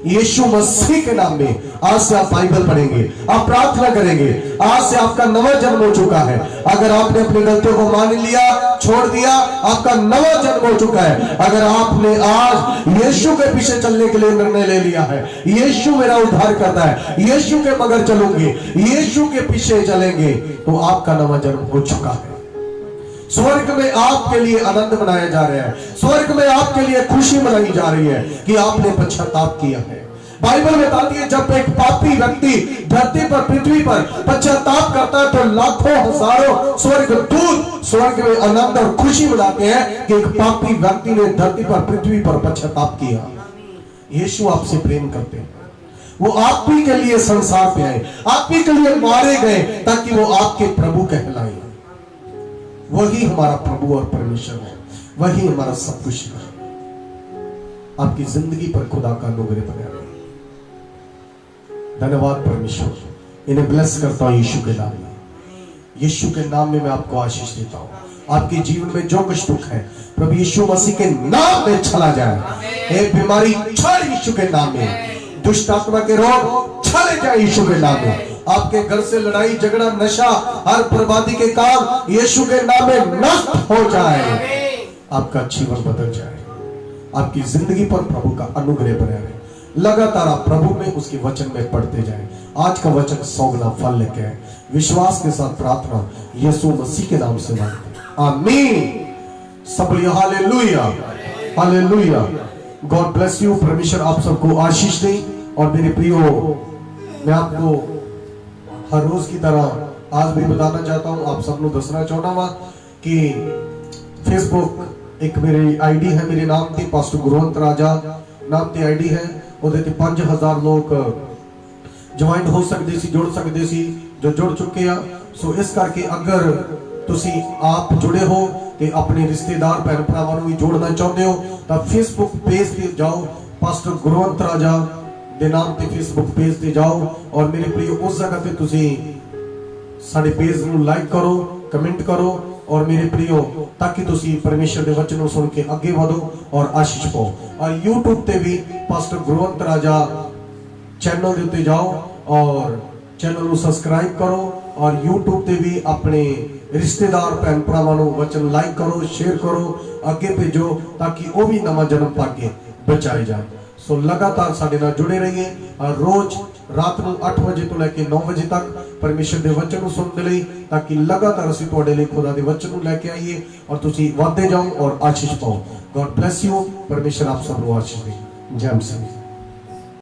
यीशु मसीह के नाम में आज से आप बाइबल पढ़ेंगे, आप प्रार्थना करेंगे, आज से आपका नवा जन्म हो चुका है। अगर आपने अपनी गलतियों को मान लिया, छोड़ दिया, आपका नवा जन्म हो चुका है। अगर आपने आज यीशु के पीछे चलने के लिए निर्णय ले लिया है, यीशु मेरा उद्धार करता है, यीशु के मगर चलूंगे, यीशु के पीछे चलेंगे, तो आपका नवा जन्म हो चुका है। स्वर्ग में आपके लिए आनंद मनाया जा रहा है, स्वर्ग में आपके लिए खुशी मनाई जा रही है कि आपने पश्चाताप किया है, बाइबल बताती है जब एक पापी व्यक्ति धरती पर, पृथ्वी पर पश्चाताप करता है तो लाखों हजारों स्वर्गदूत स्वर्ग में आनंद और खुशी मनाते हैं कि एक पापी व्यक्ति ने धरती पर, पृथ्वी पर पश्चाताप किया। यीशु आपसे प्रेम करते हैं, वो आप ही के लिए संसार पे आए, आप ही के लिए मारे गए ताकि वो आपके प्रभु कहलाए। वही हमारा प्रभु और परमेश्वर है, वही हमारा सब कुछ है। आपकी जिंदगी पर खुदा का अनुग्रह बना रहे। धन्यवाद परमेश्वर, इन्हें ब्लेस करता हूं यीशु के नाम में। यीशु के नाम में मैं आपको आशीष देता हूं। आपके जीवन में जो कुछ दुख है प्रभु यीशु मसीह के नाम में चला जाए। एक बीमारी छोड़ यीशु के नाम में, दुष्ट आत्मा के रोग चले जाए यीशु के नाम में। आपके घर से लड़ाई झगड़ा नशा हर बर्बादी के काम यीशु के नाम में नष्ट हो जाए। आपका जीवन बदल जाए, आपकी जिंदगी पर प्रभु का अनुग्रह बना रहे। लगातार आप प्रभु में उसके वचन में पढ़ते जाएं। आज का वचन 100 गुना फल लेके आए। विश्वास के साथ प्रार्थना यीशु मसीह के नाम से मांगते हैं, आमीन। सब hallelujah, hallelujah. God bless you. परमेश्वर आप सबको आशीष दे। और मेरे प्रियो, मैं आपको हर रोज की तरह आज भी बताना चाहता हूं, आप सबको दसना चाहता हूं कि फेसबुक एक मेरी आईडी है, मेरे नाम ते पास्टर गुरवंत राजा नाम ते आईडी है। ਉਹਦੇ ਤੇ 5000 ਲੋਕ ਜੁਆਇਨ ਹੋ ਸਕਦੇ ਸੀ, ਜੁੜ ਸਕਦੇ ਸੀ, ਜੋ ਜੁੜ ਚੁੱਕੇ ਆ। ਸੋ ਇਸ ਕਰਕੇ ਅਗਰ ਤੁਸੀਂ ਆਪ ਜੁੜੇ ਹੋ ਤੇ ਆਪਣੇ ਰਿਸ਼ਤੇਦਾਰ ਭੈਣ ਭਰਾਵਾਂ ਨੂੰ ਵੀ ਜੋੜਨਾ ਚਾਹੁੰਦੇ ਹੋ ਤਾਂ ਫੇਸਬੁੱਕ ਪੇਜ ਤੇ ਜਾਓ, ਪਾਸਟਰ ਗੁਰਵੰਤ ਰਾਜਾ ਦੇ ਨਾਮ ਤੇ ਫੇਸਬੁੱਕ ਪੇਜ ਤੇ ਜਾਓ। ਔਰ ਮੇਰੇ प्रियो ਉਸ ਜਗ੍ਹਾ ਤੇ ਤੁਸੀਂ ਸਾਡੇ ਪੇਜ ਨੂੰ ਲਾਈਕ ਕਰੋ, ਕਮੈਂਟ करो। और मेरे प्रियो ताकि तुसी परमेश्वर के वचन को सुन के आगे बढ़ो और आशीष पाओ। और YouTube ते भी पास्टर गुरवंत राजा चैनल दे उत्ते जाओ और चैनल को सब्सक्राइब करो। और YouTube ते भी अपने रिश्तेदार भैन भरावां नूं वचन लाइक करो, शेयर करो, आगे भेजो ताकि वो भी नवा जन्म पाके बचाए जाए। सो लगातार साडे नाल जुड़े रहिए। और रोज रात को 8 बजे तो लेके 9 बजे तक परमेश्वर के वचन को सुनने लई ताकि लगातार असीं तुहाडे लई खुदा दे वचन को लेके आइए और तुसीं वाधे जाओ और आशीष पाओ। God bless you. परमेश्वर आप सब को आशीष दे। जय मसीह।